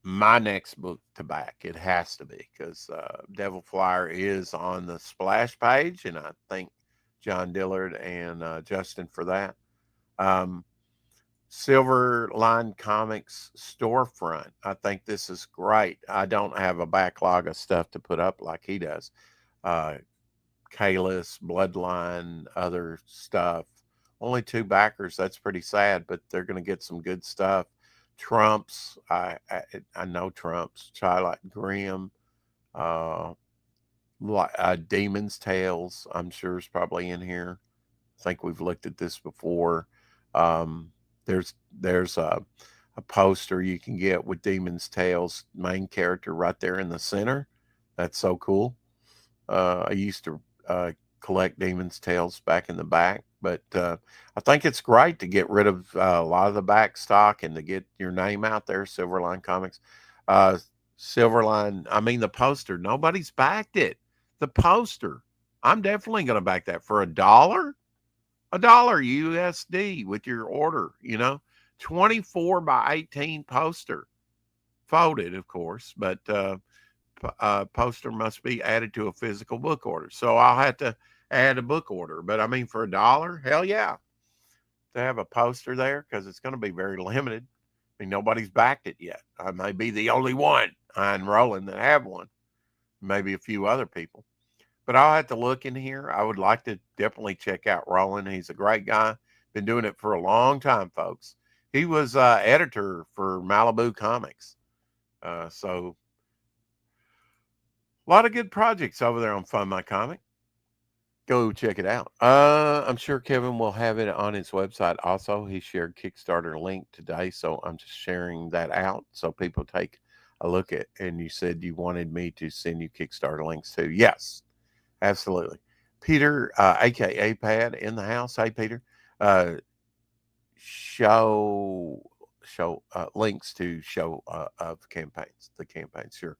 my next book to back. It has to be, because Devil Flyer is on the splash page, and I thank John Dillard and Justin for that. Silverline Comics storefront. I think this is great. I don't have a backlog of stuff to put up like he does. Kalis, Bloodline, other stuff. Only 2 backers. That's pretty sad, but they're going to get some good stuff. Trumps. I know Trumps. Twilight Grimm. Demon's Tales, I'm sure, is probably in here. I think we've looked at this before. There's a poster you can get with Demon's Tales main character right there in the center. That's so cool. I used to collect Demon's Tales back in the back, but I think it's great to get rid of a lot of the back stock and to get your name out there. Silverline Comics. Silverline, the poster, nobody's backed it. The poster, I'm definitely going to back that for $1. $1 USD with your order, 24 by 18 poster, folded, of course, but poster must be added to a physical book order. So I'll have to add a book order, but for $1, hell yeah, to have a poster there, because it's going to be very limited. Nobody's backed it yet. I may be the only one, and Roland, that have one, maybe a few other people. But I'll have to look in here. I would like to definitely check out Roland. He's a great guy. Been doing it for a long time, folks. He was editor for Malibu Comics. So a lot of good projects over there on Fun My Comic. Go check it out. I'm sure Kevin will have it on his website also. He shared Kickstarter link today, so I'm just sharing that out so people take a look at. And you said you wanted me to send you Kickstarter links too. Yes. Absolutely. Peter, aka Pad, in the house. Hey, Peter. Show links to show of campaigns, the campaigns, sure.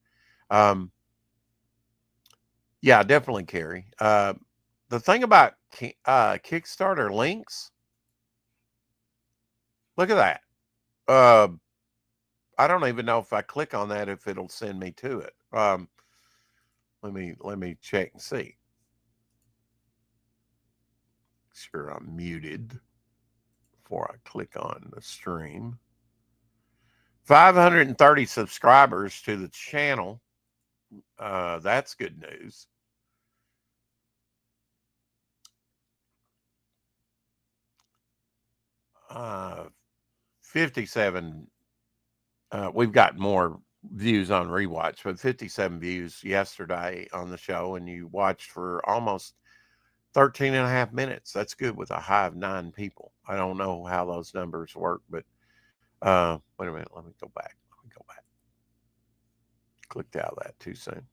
Yeah, definitely, Carrie. The thing about Kickstarter links, look at that. I don't even know if I click on that if it'll send me to it. Let me check and see. Sure, I'm muted before I click on the stream. 530 subscribers to the channel. That's good news. Uh, 57. We've got more views on rewatch, but 57 views yesterday on the show, and you watched for almost 13 and a half minutes. That's good with a high of 9 people. I don't know how those numbers work, but wait a minute. Let me go back. Clicked out of that too soon.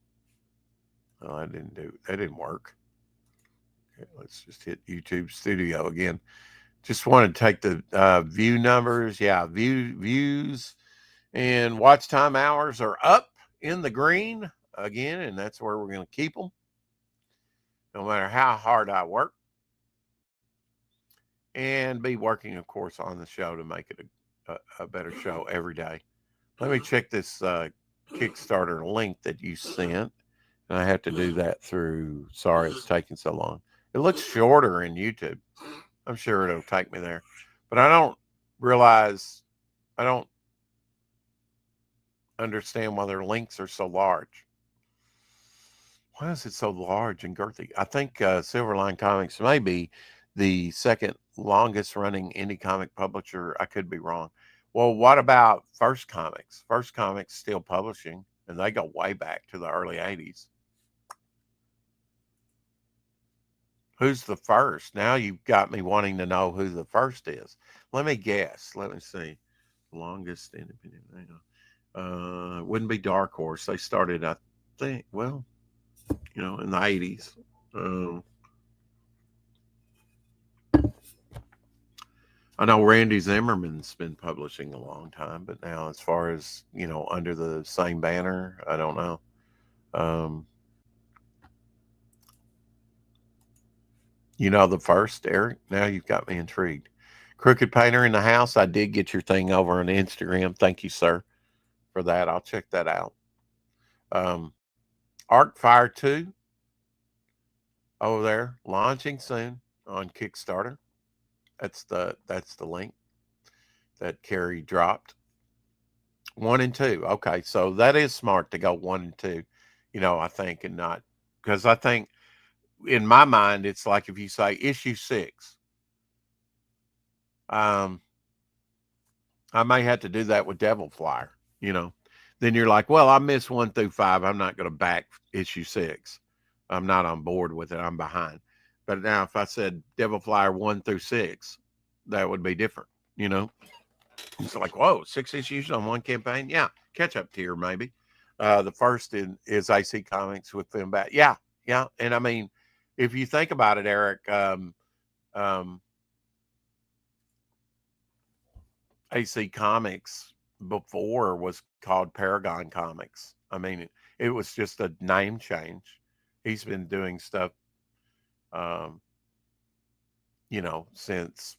Oh, that didn't work. Okay, let's just hit YouTube Studio again. Just wanted to take the view numbers. Yeah, views and watch time hours are up in the green again, and that's where we're going to keep them, no matter how hard I work, and be working, of course, on the show to make it a better show every day. Let me check this Kickstarter link that you sent, and I have to do that through. Sorry, it's taking so long. It looks shorter in YouTube. I'm sure it'll take me there, but I don't understand why their links are so large. Why is it so large and girthy? I think Silverline Comics may be the second longest running indie comic publisher. I could be wrong. Well, what about First Comics? First Comics still publishing, and they go way back to the early 80s. Who's the first? Now you've got me wanting to know who the first is. Let me guess. Let me see. Longest independent. It wouldn't be Dark Horse. They started, I think, well, in the 80s. I know Randy Zimmerman's been publishing a long time, but now as far as, under the same banner, I don't know. The first, Eric? Now you've got me intrigued. Crooked Painter in the house. I did get your thing over on Instagram. Thank you, sir, for that. I'll check that out. Arcfire 2 over there, launching soon on Kickstarter. That's the link that Carrie dropped. 1 and 2. Okay, so that is smart to go 1 and 2. I think, and not, because I think in my mind it's like if you say issue 6. I may have to do that with Devil Flyer. Then you're like, well, I missed 1 through 5. I'm not going to back issue 6. I'm not on board with it. I'm behind. But now if I said Devil Flyer 1 through 6, that would be different. It's like, whoa, 6 issues on one campaign. Yeah. Catch up tier, maybe. The first is AC Comics with them back. Yeah. Yeah. And I mean, if you think about it, Eric, AC Comics before was called Paragon Comics. I mean, it was just a name change. He's been doing stuff, since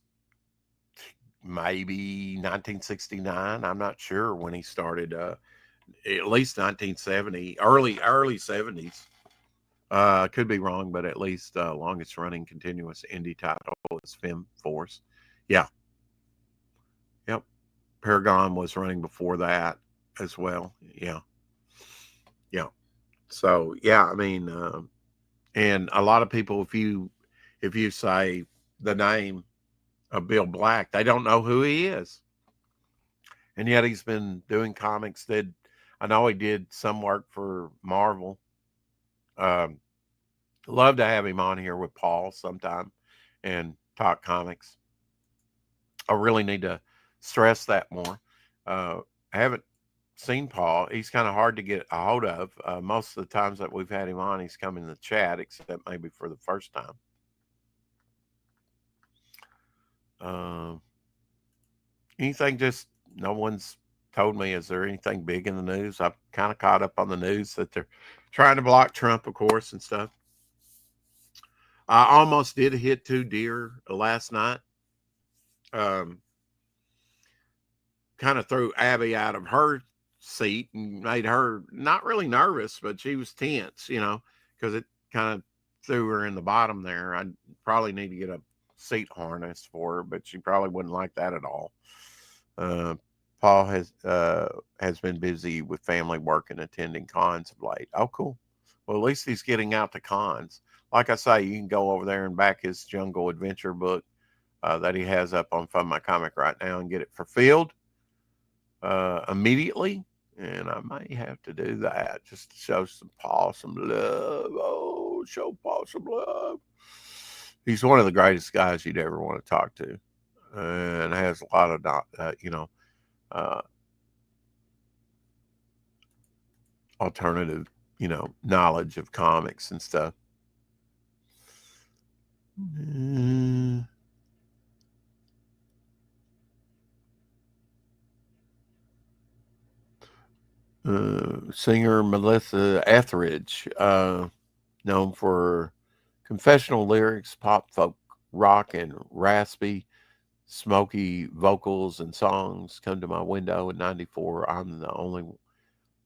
maybe 1969. I'm not sure when he started, at least 1970, early 70s. Could be wrong, but at least longest running continuous indie title is Fem Force. Yeah. Yep. Paragon was running before that as well. Yeah. Yeah. So, yeah, I mean, and a lot of people, if you say the name of Bill Black, they don't know who he is. And yet he's been doing comics. I know he did some work for Marvel. Love to have him on here with Paul sometime and talk comics. I really need to stress that more. I haven't seen Paul. He's kind of hard to get a hold of. Most of the times that we've had him on, he's come in the chat, except maybe for the first time. Anything just no one's told me, is there anything big in the news? I've kind of caught up on the news that they're trying to block Trump, of course, and stuff. I almost did hit 2 deer last night. Kind of threw Abby out of her seat and made her not really nervous, but she was tense, because it kind of threw her in the bottom there. I probably need to get a seat harness for her, but she probably wouldn't like that at all. Paul has been busy with family work and attending cons of late. Oh, cool. Well, at least he's getting out to cons. Like I say, you can go over there and back his Jungle Adventure book that he has up on Fund My Comic right now and get it fulfilled immediately. And I may have to do that just to show Paul some love. Oh, show Paul some love. He's one of the greatest guys you'd ever want to talk to, and has a lot of uh, alternative knowledge of comics and stuff. Singer Melissa Etheridge, known for confessional lyrics, pop, folk, rock, and raspy, smoky vocals and songs. Come to my window in 94. I'm the only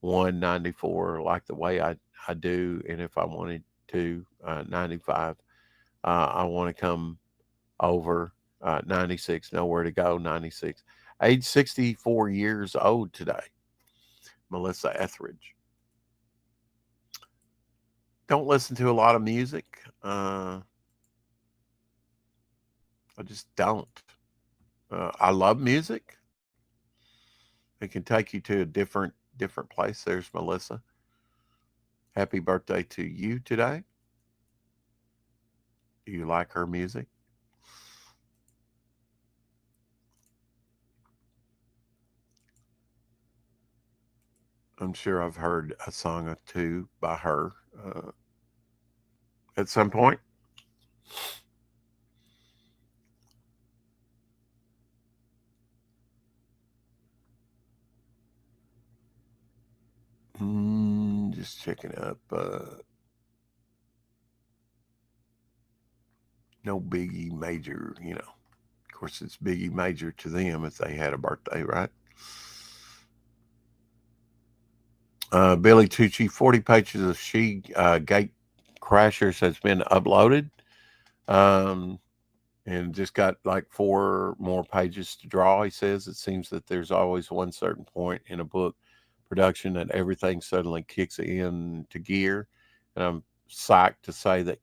one 94 like the way I do. And if I wanted to, 95, I want to come over. 96, nowhere to go. 96, age 64 years old today. Melissa Etheridge. Don't listen to a lot of music. I just don't. I love music. It can take you to a different place. There's Melissa. Happy birthday to you today. Do you like her music? I'm sure I've heard a song or two by her at some point. Just checking up. No Biggie Major, Of course, it's Biggie Major to them if they had a birthday, right? Billy Tucci, 40 pages of She Gate Crashers has been uploaded. And just got like 4 more pages to draw. He says it seems that there's always one certain point in a book production that everything suddenly kicks into gear. And I'm psyched to say that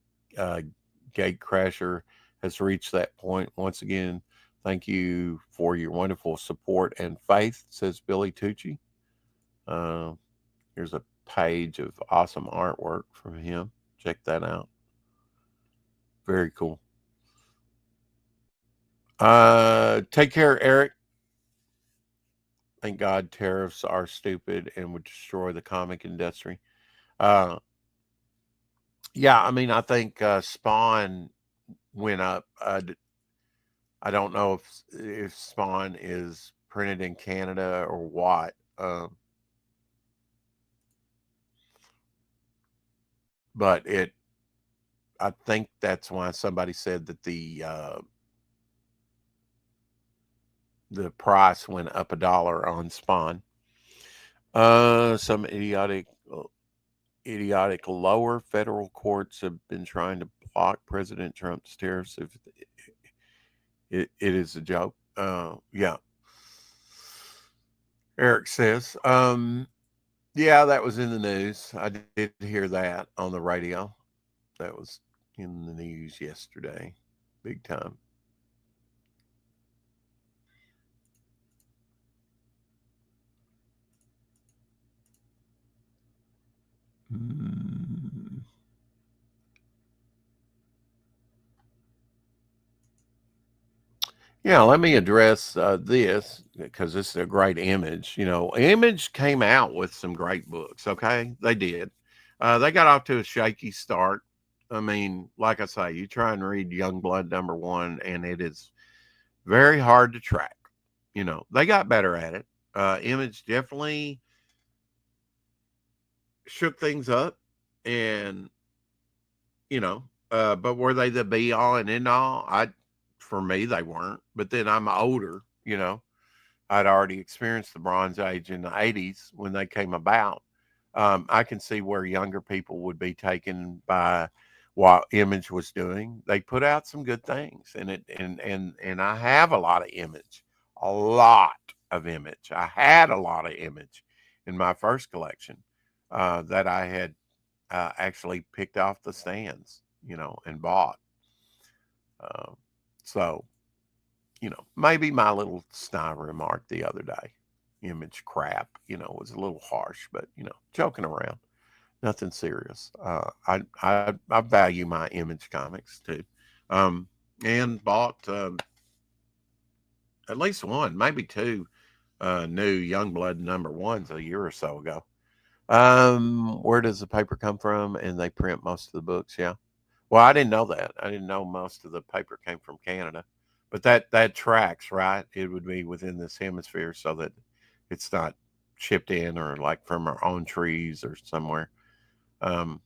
Gate Crasher has reached that point once again. Thank you for your wonderful support and faith, says Billy Tucci. Here's a page of awesome artwork from him. Check that out. Very cool. Take care, Eric. Thank God tariffs are stupid and would destroy the comic industry. Yeah, I mean, I think Spawn went up. I don't know if Spawn is printed in Canada or what. But I think that's why somebody said that the price went up $1 on Spawn. Some idiotic lower federal courts have been trying to block President Trump's tariffs. If it is a joke. Yeah. Eric says, yeah, that was in the news. I did hear that on the radio. That was in the news yesterday. Big time. Yeah, let me address this because this is a great Image. Image came out with some great books. Okay, they did. They got off to a shaky start. I mean, like I say, you try and read Youngblood #1, and it is very hard to track. They got better at it. Image definitely shook things up, and but were they the be all and end all? For me, they weren't. But then I'm older. I'd already experienced the Bronze Age in the 80s when they came about. I can see where younger people would be taken by what Image was doing. They put out some good things, and I have a lot of Image, a lot of Image. I had a lot of Image in my first collection that I had actually picked off the stands, and bought. So, maybe my little snide remark the other day. image crap. Was a little harsh, but joking around, nothing serious. I value my Image comics too, and bought at least one, maybe two new Youngblood #1s a year or so ago. Where does the paper come from? And they print most of the books. Yeah. Well, I didn't know that. I didn't know most of the paper came from Canada, but that tracks, right? It would be within this hemisphere, so that it's not shipped in or like from our own trees or somewhere. Um,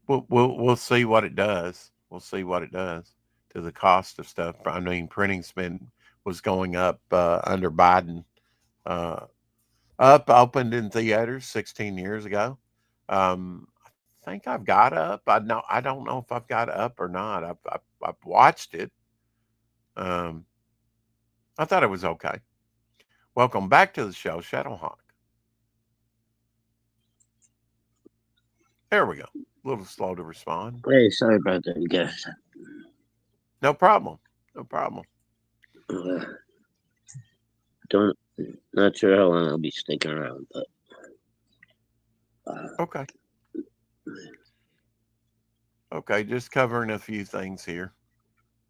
we'll see what it does. We'll see what it does to the cost of stuff. I mean, printing spend was going up under Biden. Uh, opened in theaters 16 years ago. I think I've got Up. I don't know if I've got Up or not. I've watched it. Um, I thought it was okay. Welcome back to the show, Shadowhawk. There we go. A little slow to respond. Hey, sorry about that, guys. No problem. No problem. Not sure how long I'll be sticking around, but Okay. Okay, just covering a few things here.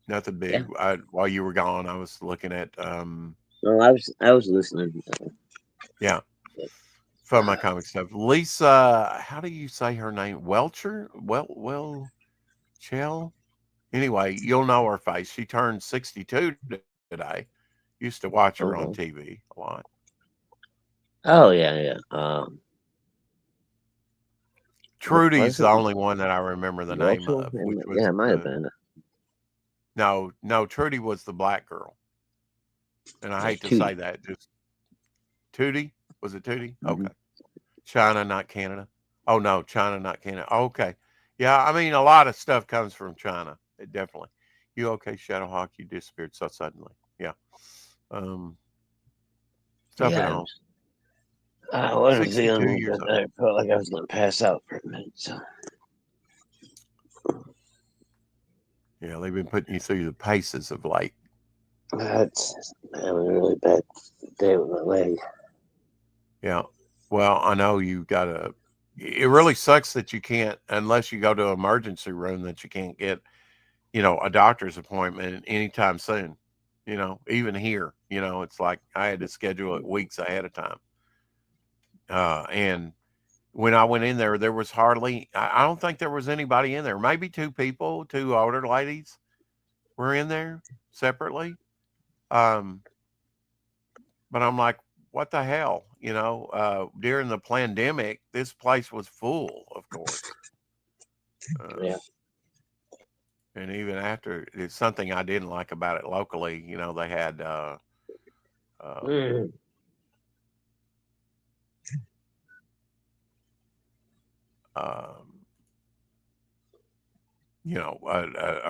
Nothing big. yeah. While you were gone, I was looking at No, I was listening. yeah, from my comic stuff. Lisa, how do you say her name? Welcher? Chell? Anyway, you'll know her face. She turned 62 today. Used to watch her on TV a lot. Oh yeah. Trudy's the only one that I remember the name of. Which was yeah, it might have been. No, Trudy was the black girl. And I hate to say that. Just Tootie? Was it Tootie? Mm-hmm. Okay. China, not Canada. Oh no, China, not Canada. Okay. Yeah, I mean a lot of stuff comes from China. It definitely. You okay, Shadowhawk? You disappeared so suddenly. Yeah. Something else. I wasn't feeling good. I felt like I was going to pass out for a minute. So. Yeah, they've been putting you through the paces of late. That's having a really bad day with my leg. Yeah. Well, I know you got to. It really sucks that you can't, unless you go to an emergency room, that you can't get, a doctor's appointment anytime soon. Even here, it's like I had to schedule it weeks ahead of time. And when I went in there was hardly, I don't think there was anybody in there. Maybe two older ladies were in there separately. But I'm like, what the hell? During the pandemic, this place was full, of course. Yeah. And even after, it's something I didn't like about it locally. They had, a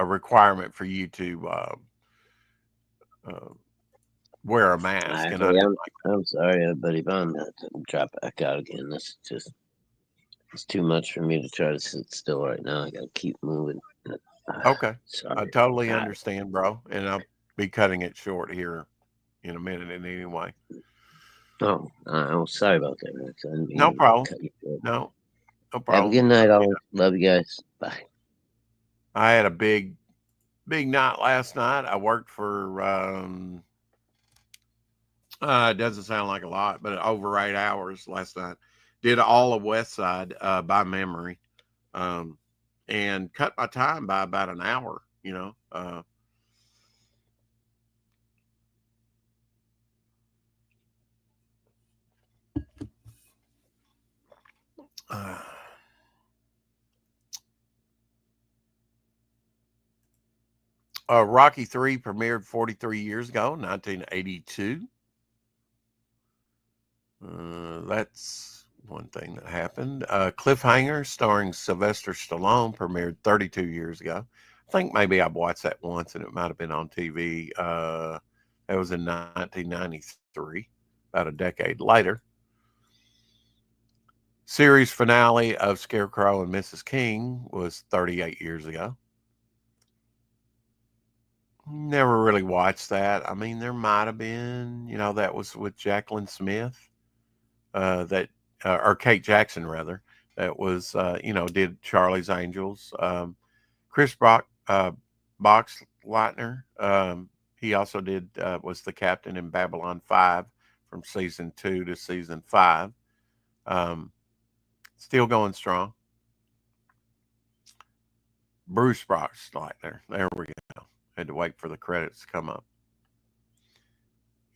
requirement for you to wear a mask. And I'm sorry, buddy, but I'm going to drop back out again. It's too much for me to try to sit still right now. I got to keep moving. Okay. Sorry. I totally understand, bro. And I'll be cutting it short here in a minute anyway. Oh, I'm sorry about that, Max. No problem. No problem. Have a good night, all. Love you guys. Bye. I had a big night last night. I worked for, it doesn't sound like a lot, but over 8 hours last night. Did all of West Side by memory, and cut my time by about an hour. Rocky III premiered 43 years ago, 1982. That's one thing that happened. Cliffhanger, starring Sylvester Stallone, premiered 32 years ago. I think maybe I've watched that once, and it might have been on TV. That was in 1993, about a decade later. Series finale of Scarecrow and Mrs. King was 38 years ago. Never really watched that. I mean, there might have been, that was with Jacqueline Smith, that or Kate Jackson rather, that was did Charlie's Angels. Chris Boxleitner, he also did was the captain in Babylon 5 from season 2 to season 5. Still going strong. Bruce Boxleitner, there we go. Had to wait for the credits to come up.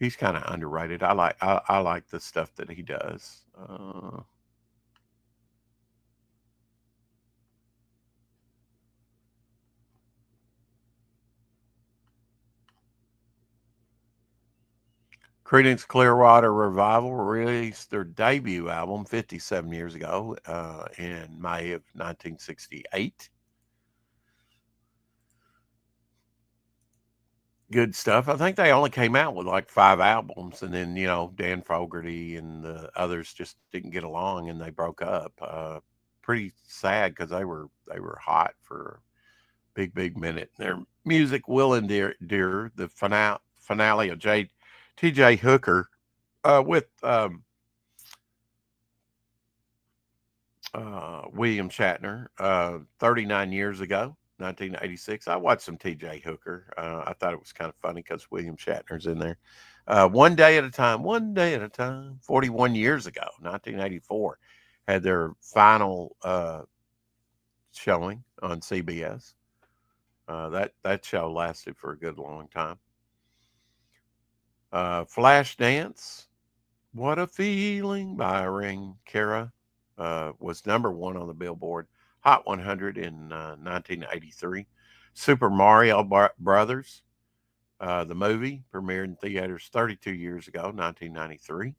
He's kind of underrated. I like the stuff that he does. Creedence Clearwater Revival released their debut album 57 years ago in May of 1968. Good stuff. I think they only came out with like 5 albums, and then Dan Fogerty and the others just didn't get along, and they broke up. Pretty sad because they were hot for a big minute. Their music will endure. The finale of T.J. Hooker with William Shatner 39 years ago. 1986. I watched some T.J. Hooker. I thought it was kind of funny because William Shatner's in there. One Day at a Time, 41 years ago, 1984, had their final showing on CBS. That show lasted for a good long time. Flashdance, What a Feeling by Ring Cara was number 1 on the Billboard Hot 100 in 1983. Super Mario Brothers, the movie, premiered in theaters 32 years ago, 1993.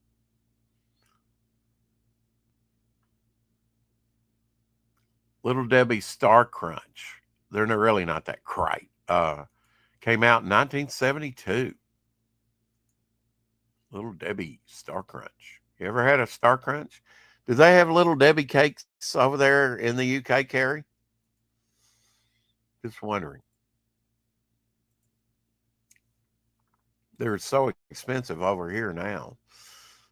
Little Debbie Star Crunch. They're really not that great. Came out in 1972. Little Debbie Star Crunch. You ever had a Star Crunch? Do they have Little Debbie cakes over there in the UK, Carrie? Just wondering. They're so expensive over here now.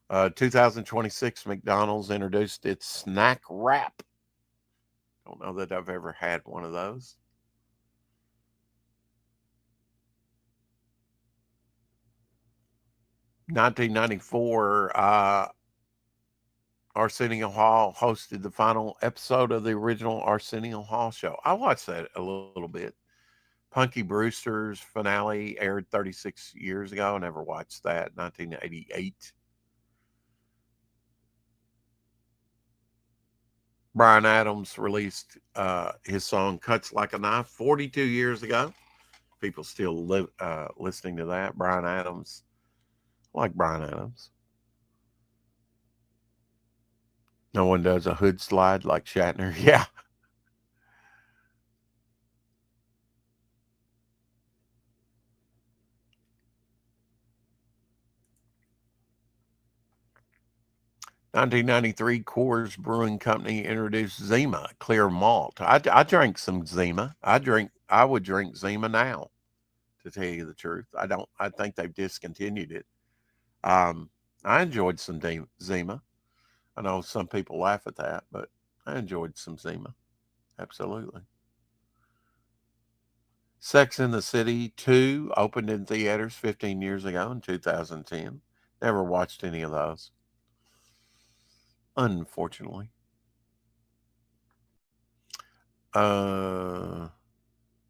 2026, McDonald's introduced its snack wrap. Don't know that I've ever had one of those. (1994) Arsenio Hall hosted the final episode of the original Arsenio Hall show. I watched that a little bit. Punky Brewster's finale aired 36 years ago. I never watched that. 1988. Bryan Adams released his song Cuts Like a Knife 42 years ago. People still listening to that. Bryan Adams. I like Bryan Adams. No one does a hood slide like Shatner. Yeah. (1993) Coors Brewing Company introduced Zima Clear Malt. I drank some Zima. I would drink Zima now, to tell you the truth. I think they've discontinued it. I enjoyed some Zima. I know some people laugh at that, but I enjoyed some Zima. Absolutely. Sex in the City 2 opened in theaters 15 years ago in 2010. Never watched any of those, unfortunately.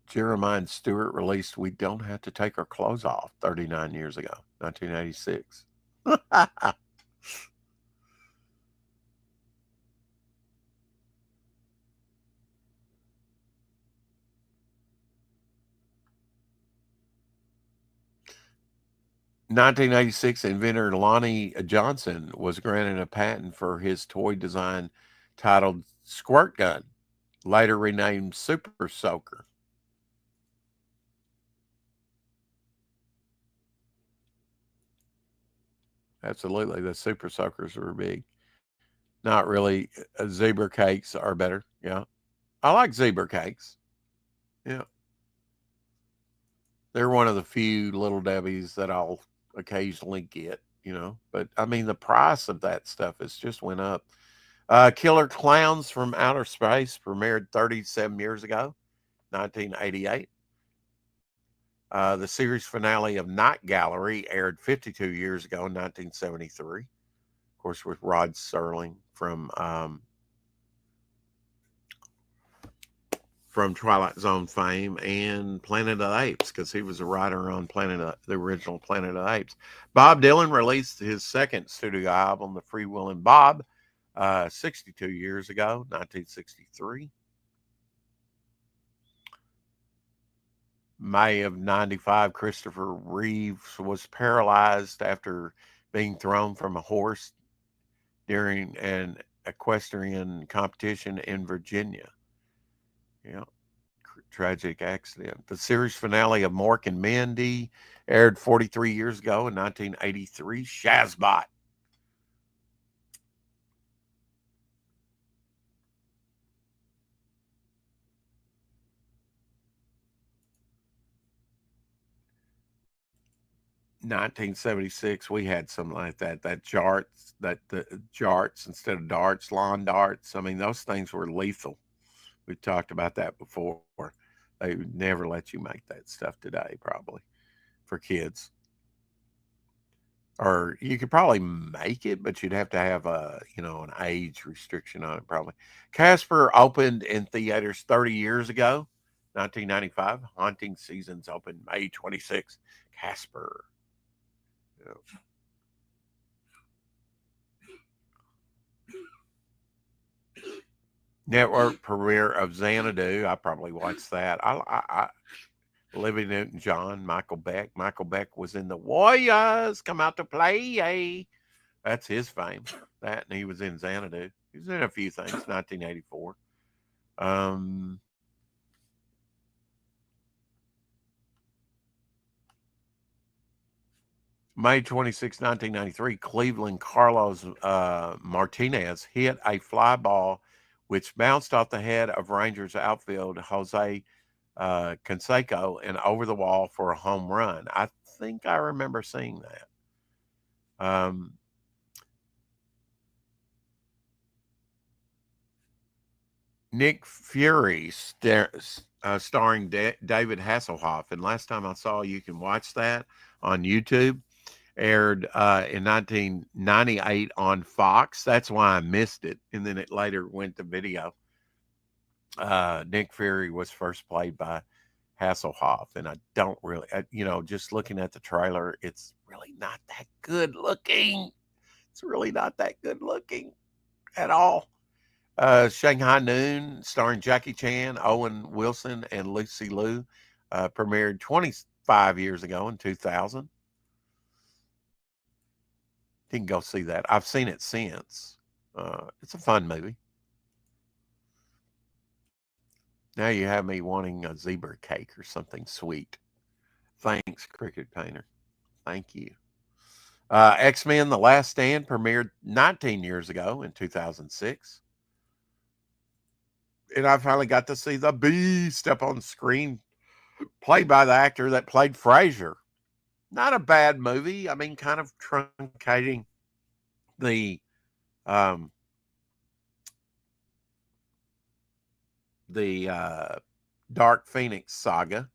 Jeremiah Stewart released We Don't Have to Take Our Clothes Off 39 years ago, 1986. 1986, inventor Lonnie Johnson was granted a patent for his toy design titled Squirt Gun, later renamed Super Soaker. Absolutely, the Super Soakers were big. Not really. Zebra cakes are better. Yeah, I like zebra cakes. Yeah, They're one of the few Little Debbies that I'll occasionally get, But I mean, the price of that stuff has just went up. Killer Clowns from Outer Space premiered 37 years ago, 1988. The series finale of Night Gallery aired 52 years ago in 1973. Of course, with Rod Serling from Twilight Zone fame and Planet of the Apes, because he was a writer on the original Planet of the Apes. Bob Dylan released his second studio album, The Freewheelin' Bob, 62 years ago, 1963. May of 95, Christopher Reeves was paralyzed after being thrown from a horse during an equestrian competition in Virginia. Yeah, tragic accident. The series finale of Mork and Mindy aired 43 years ago in 1983. Shazbot. (1976), we had something like that. The jarts instead of darts, lawn darts. I mean, those things were lethal. We've talked about that before. They would never let you make that stuff today, probably, for kids. Or you could probably make it, but you'd have to have an age restriction on it, probably. Casper opened in theaters 30 years ago, 1995. Haunting Seasons opened May 26. Casper. Yeah. Network premiere of Xanadu. I probably watched that. I Olivia Newton-John, Michael Beck. Michael Beck was in The Warriors Come Out to Play. That's his fame. That, and he was in Xanadu. He was in a few things. 1984. May 26, 1993, Cleveland Carlos Martinez hit a fly ball which bounced off the head of Rangers outfield Jose Canseco and over the wall for a home run. I think I remember seeing that. Nick Fury starring David Hasselhoff. And last time I saw, you can watch that on YouTube. Aired in 1998 on Fox. That's why I missed it. And then it later went to video. Nick Fury was first played by Hasselhoff. And I don't really, just looking at the trailer, it's really not that good looking. It's really not that good looking at all. Shanghai Noon, starring Jackie Chan, Owen Wilson, and Lucy Liu, premiered 25 years ago in 2000. You can go see that. I've seen it since. It's a fun movie. Now you have me wanting a zebra cake or something sweet. Thanks, Cricket Painter. Thank you. X-Men The Last Stand premiered 19 years ago in 2006. And I finally got to see the Beast up on screen, played by the actor that played Frasier. Not a bad movie. I mean, kind of truncating the Dark Phoenix saga.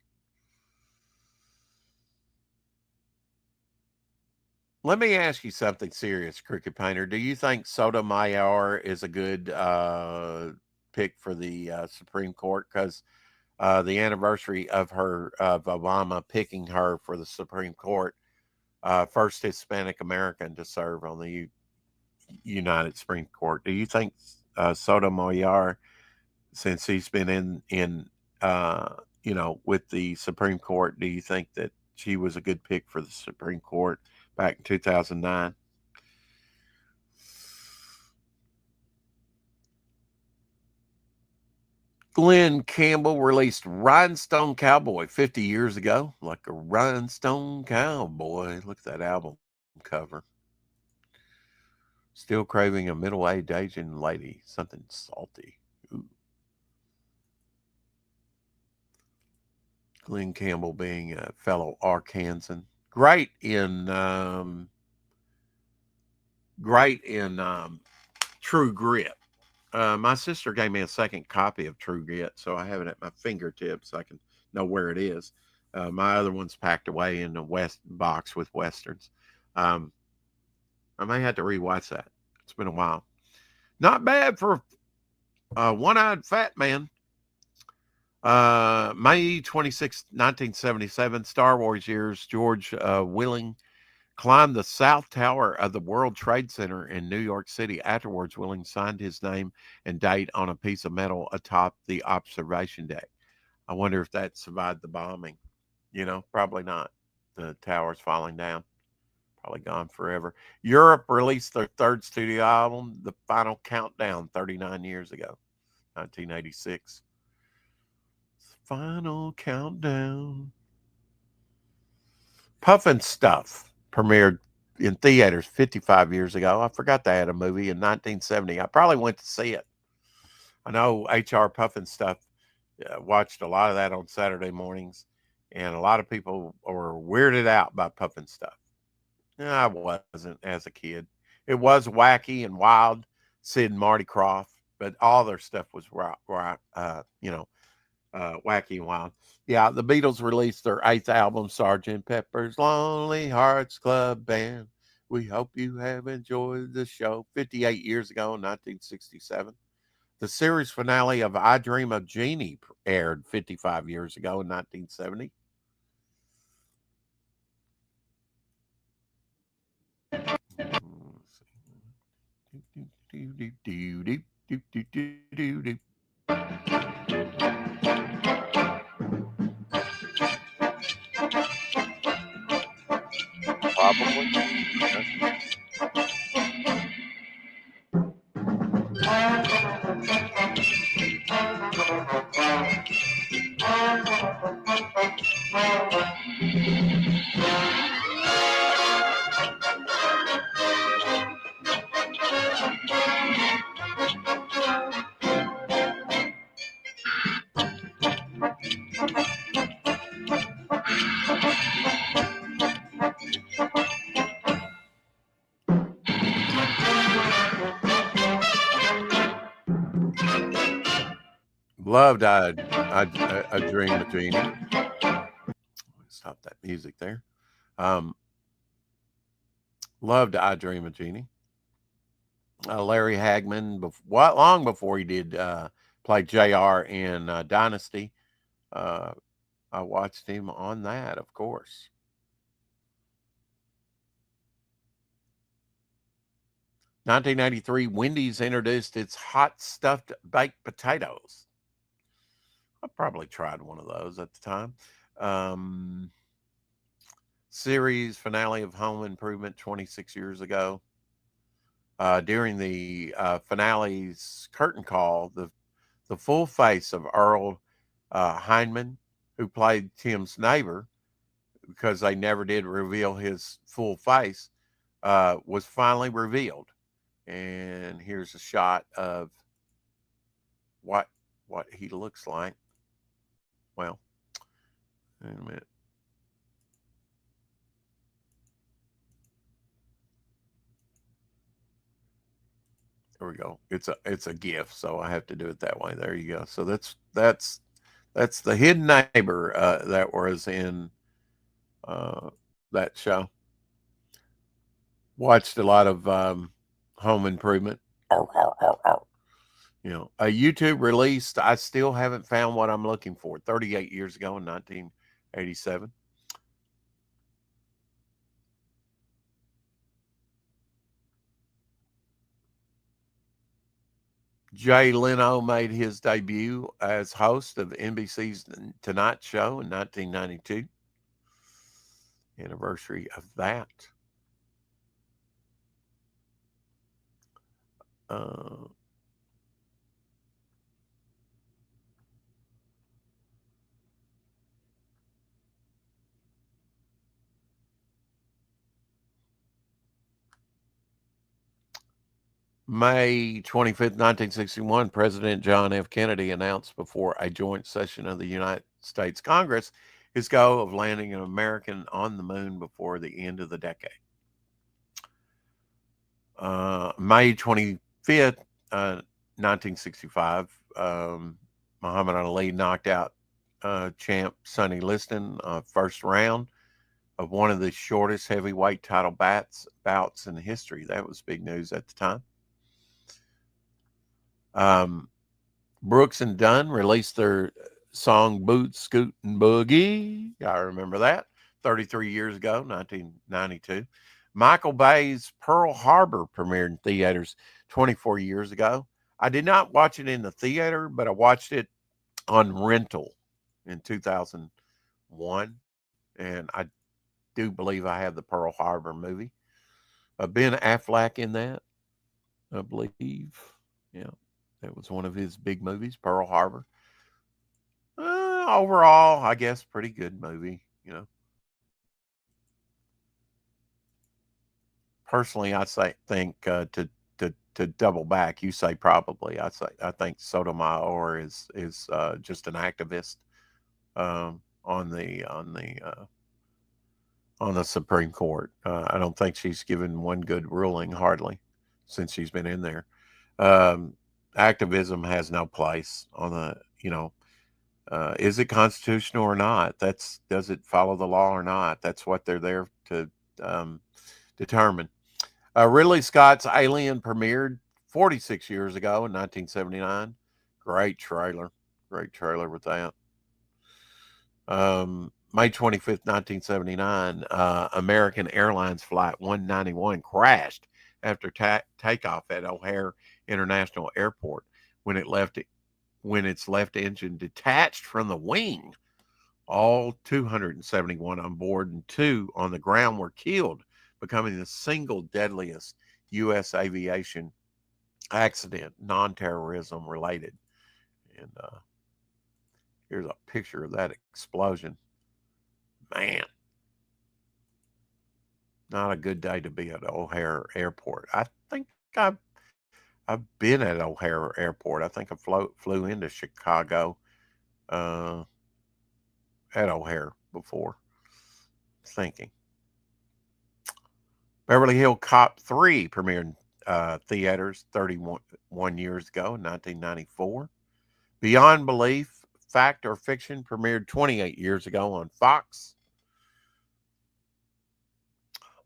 Let me ask you something serious, Cricket Painter. Do you think Sotomayor is a good pick for the Supreme Court? Because the anniversary of Obama picking her for the Supreme Court, first Hispanic American to serve on the United Supreme Court. Do you think Sotomayor, since he's been in with the Supreme Court, do you think that she was a good pick for the Supreme Court back in 2009? Glenn Campbell released Rhinestone Cowboy 50 years ago. Like a rhinestone cowboy. Look at that album cover. Still craving a middle-aged Asian lady. Something salty. Ooh. Glenn Campbell being a fellow Arkansan. Great in True Grit. My sister gave me a second copy of True Grit, so I have it at my fingertips. I can know where it is. My other one's packed away in a West box with westerns. Um, I may have to rewatch that. It's been a while. Not bad for a one-eyed fat man. May 26, 1977, Star Wars years. George Willing climbed the South Tower of the World Trade Center in New York City. Afterwards, Willing signed his name and date on a piece of metal atop the observation deck. I wonder if that survived the bombing. Probably not. The tower's falling down. Probably gone forever. Europe released their third studio album, The Final Countdown, 39 years ago, 1986. Final Countdown. Puffin Stuff premiered in theaters 55 years ago. I forgot they had a movie in 1970. I probably went to see it. I know H.R. Puffin Stuff watched a lot of that on Saturday mornings, and a lot of people were weirded out by Puffin Stuff. I wasn't as a kid. It was wacky and wild, Sid and Marty Krofft, but all their stuff was wacky and wild. Yeah, the Beatles released their 8th album, Sgt. Pepper's Lonely Hearts Club Band. We hope you have enjoyed the show. 58 years ago in 1967. The series finale of I Dream of Jeannie aired 55 years ago in 1970. Probably. Loved I Dream of Jeannie. Stop that music there. Loved I Dream of Jeannie. Larry Hagman, long before he did play JR in Dynasty. I watched him on that, of course. 1993, Wendy's introduced its hot stuffed baked potatoes. I probably tried one of those at the time. Series finale of Home Improvement 26 years ago. During the finale's curtain call, the full face of Earl Hindman, who played Tim's neighbor, because they never did reveal his full face, was finally revealed. And here's a shot of what he looks like. Well, wait a minute. There we go. It's a GIF, so I have to do it that way. There you go. So that's the hidden neighbor that was in that show. Watched a lot of Home Improvement. A YouTube released. I still haven't found what I'm looking for. 38 years ago in 1987. Jay Leno made his debut as host of NBC's Tonight Show in 1992. Anniversary of that. May 25th, 1961, President John F. Kennedy announced before a joint session of the United States Congress his goal of landing an American on the moon before the end of the decade. May 25th, 1965, Muhammad Ali knocked out champ Sonny Liston, first round of one of the shortest heavyweight title bouts in history. That was big news at the time. Brooks and Dunn released their song Boot, Scoot, and Boogie. I remember that. 33 years ago, 1992. Michael Bay's Pearl Harbor premiered in theaters 24 years ago. I did not watch it in the theater, but I watched it on rental in 2001. And I do believe I have the Pearl Harbor movie. Ben Affleck in that, I believe. Yeah, that was one of his big movies, Pearl Harbor. Overall, I guess pretty good movie, you know. Personally, I think to double back, you say probably. I think Sotomayor is just an activist on the Supreme Court. I don't think she's given one good ruling hardly since she's been in there. Activism has no place on the, you know, is it constitutional or not? Does it follow the law or not? That's what they're there to determine. Ridley Scott's Alien premiered 46 years ago in 1979. Great trailer with that. May 25th, 1979, American Airlines Flight 191 crashed after takeoff at O'Hare International Airport when its left engine detached from the wing. All 271 on board and 2 on the ground were killed, becoming the single deadliest U.S. aviation accident, non-terrorism related. And here's a picture of that explosion. Man, not a good day to be at O'Hare Airport. I think I've been at O'Hare Airport. I think I flew into Chicago at O'Hare before. Thinking. Beverly Hills Cop 3 premiered in theaters 31 years ago in 1994. Beyond Belief, Fact or Fiction premiered 28 years ago on Fox.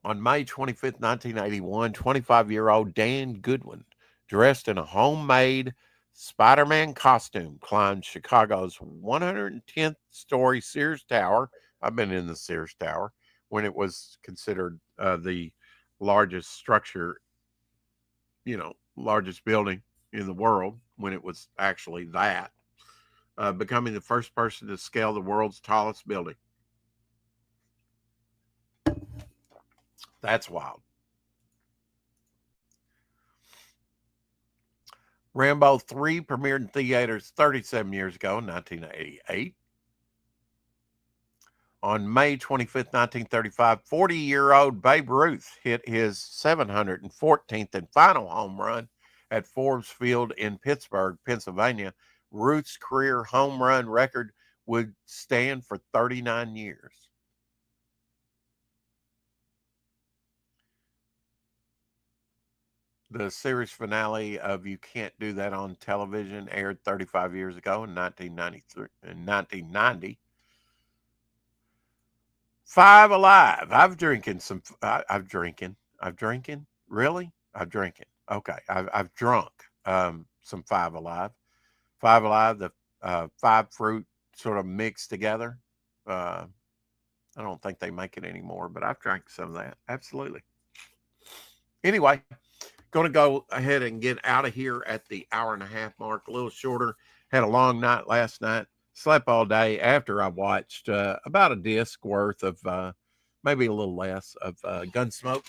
On May 25th, 1981, 25-year-old Dan Goodwin, dressed in a homemade Spider-Man costume, climbed Chicago's 110th story Sears Tower. I've been in the Sears Tower when it was considered the largest structure, largest building in the world, when it was actually that, becoming the first person to scale the world's tallest building. That's wild. Rambo 3 premiered in theaters 37 years ago in 1988. On May 25th, 1935, 40-year-old Babe Ruth hit his 714th and final home run at Forbes Field in Pittsburgh, Pennsylvania. Ruth's career home run record would stand for 39 years. The series finale of You Can't Do That on Television aired 35 years ago in 1990. Five Alive. I've drinking. Really? I've drinking. Okay. I've drunk some Five Alive. Five Alive, the 5 fruit sort of mixed together. I don't think they make it anymore, but I've drank some of that. Absolutely. Anyway, going to go ahead and get out of here at the hour-and-a-half mark, a little shorter. Had a long night last night. Slept all day after I watched about a disc worth of, maybe a little less, of Gunsmoke.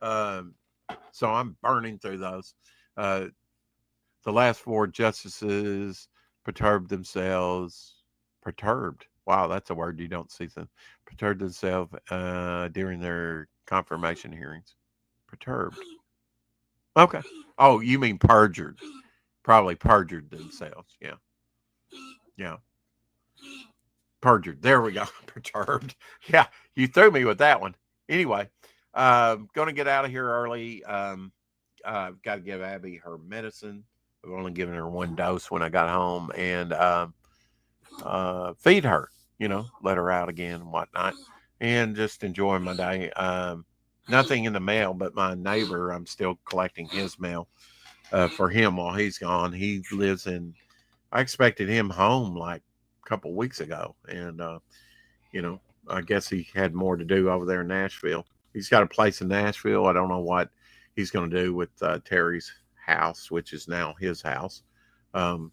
So I'm burning through those. The last 4 justices perturbed themselves. Perturbed. Wow, that's a word you don't see. Perturbed themselves during their confirmation hearings. Perturbed. Okay. Oh, you mean perjured? Probably perjured themselves. Yeah. Yeah. Perjured. There we go. Perturbed. Yeah. You threw me with that one. Anyway, going to get out of here early. Got to give Abby her medicine. I've only given her one dose when I got home, and feed her. Let her out again and whatnot, and just enjoy my day. Nothing in the mail, but my neighbor. I'm still collecting his mail for him while he's gone. He lives in. I expected him home like a couple weeks ago, and I guess he had more to do over there in Nashville. He's got a place in Nashville. I don't know what he's going to do with Terry's house, which is now his house. Um,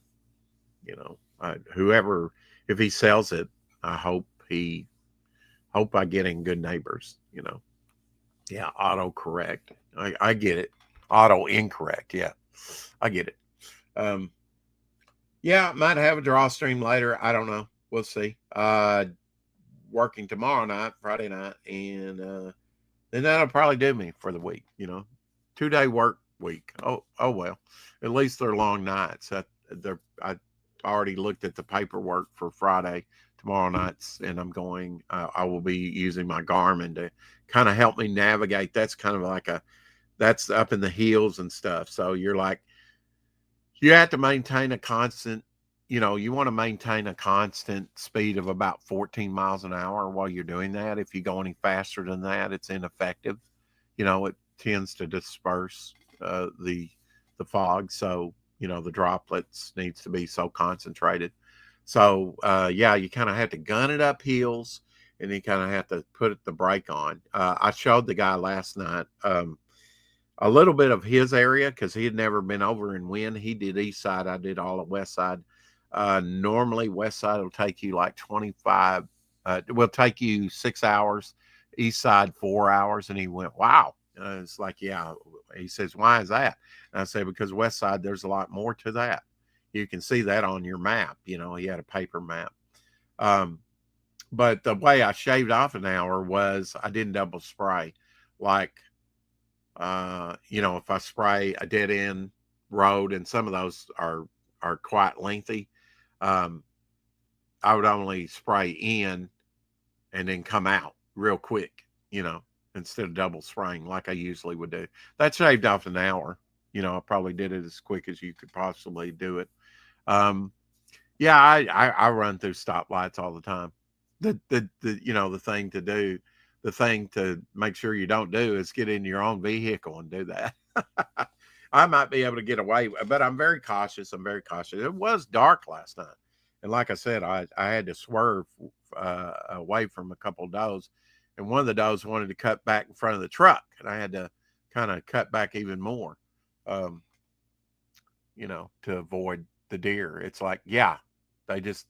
whoever, if he sells it, I hope I get in good neighbors. Yeah, auto correct. I get it. Auto incorrect. Yeah, I get it. Yeah, might have a draw stream later. I don't know. We'll see. Working tomorrow night, Friday night, and then that'll probably do me for the week. 2-day work week. Oh well. At least they're long nights. I already looked at the paperwork for Friday, tomorrow nights, and I will be using my Garmin to kind of help me navigate. That's kind of like that's up in the hills and stuff. So you have to maintain a constant, you want to maintain a constant speed of about 14 miles an hour while you're doing that. If you go any faster than that, it's ineffective. It tends to disperse the fog. So, the droplets needs to be so concentrated. So, yeah, you kind of have to gun it up hills, and you kind of have to put the brake on. I showed the guy last night a little bit of his area because he had never been over in Wynn. He did east side. I did all of west side. Normally, west side will take you like 25. Will take you 6 hours. East side 4 hours. And he went, wow. It's like, yeah. He says, why is that? And I say, because west side, there's a lot more to that. You can see that on your map. He had a paper map. But the way I shaved off an hour was I didn't double spray. Like, if I spray a dead end road, and some of those are quite lengthy, I would only spray in and then come out real quick, instead of double spraying like I usually would do. That shaved off an hour. I probably did it as quick as you could possibly do it. Yeah, I run through stoplights all the time. The thing to make sure you don't do is get in your own vehicle and do that. I might be able to get away, but I'm very cautious. It was dark last night. And like I said, I had to swerve away from a couple of does. And one of the does wanted to cut back in front of the truck. And I had to kind of cut back even more, to avoid the deer. It's like, yeah, they just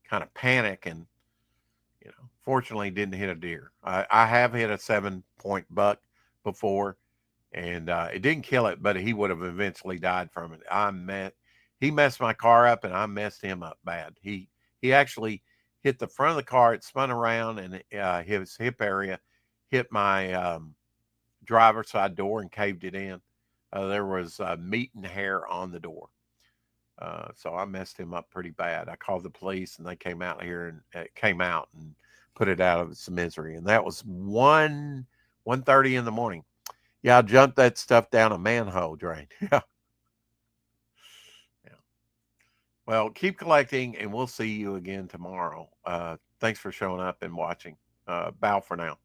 kind of panic and, fortunately didn't hit a deer. I have hit a 7-point buck before, and it didn't kill it, but he would have eventually died from it. He messed my car up, and I messed him up bad. He actually hit the front of the car. It spun around, and his hip area hit my driver's side door and caved it in. There was meat and hair on the door. So I messed him up pretty bad. I called the police, and they came out and put it out of its misery. And that was 1:30 in the morning. Yeah, I jumped that stuff down a manhole drain. Yeah. Yeah. Well, keep collecting, and we'll see you again tomorrow. Thanks for showing up and watching. Bow for now.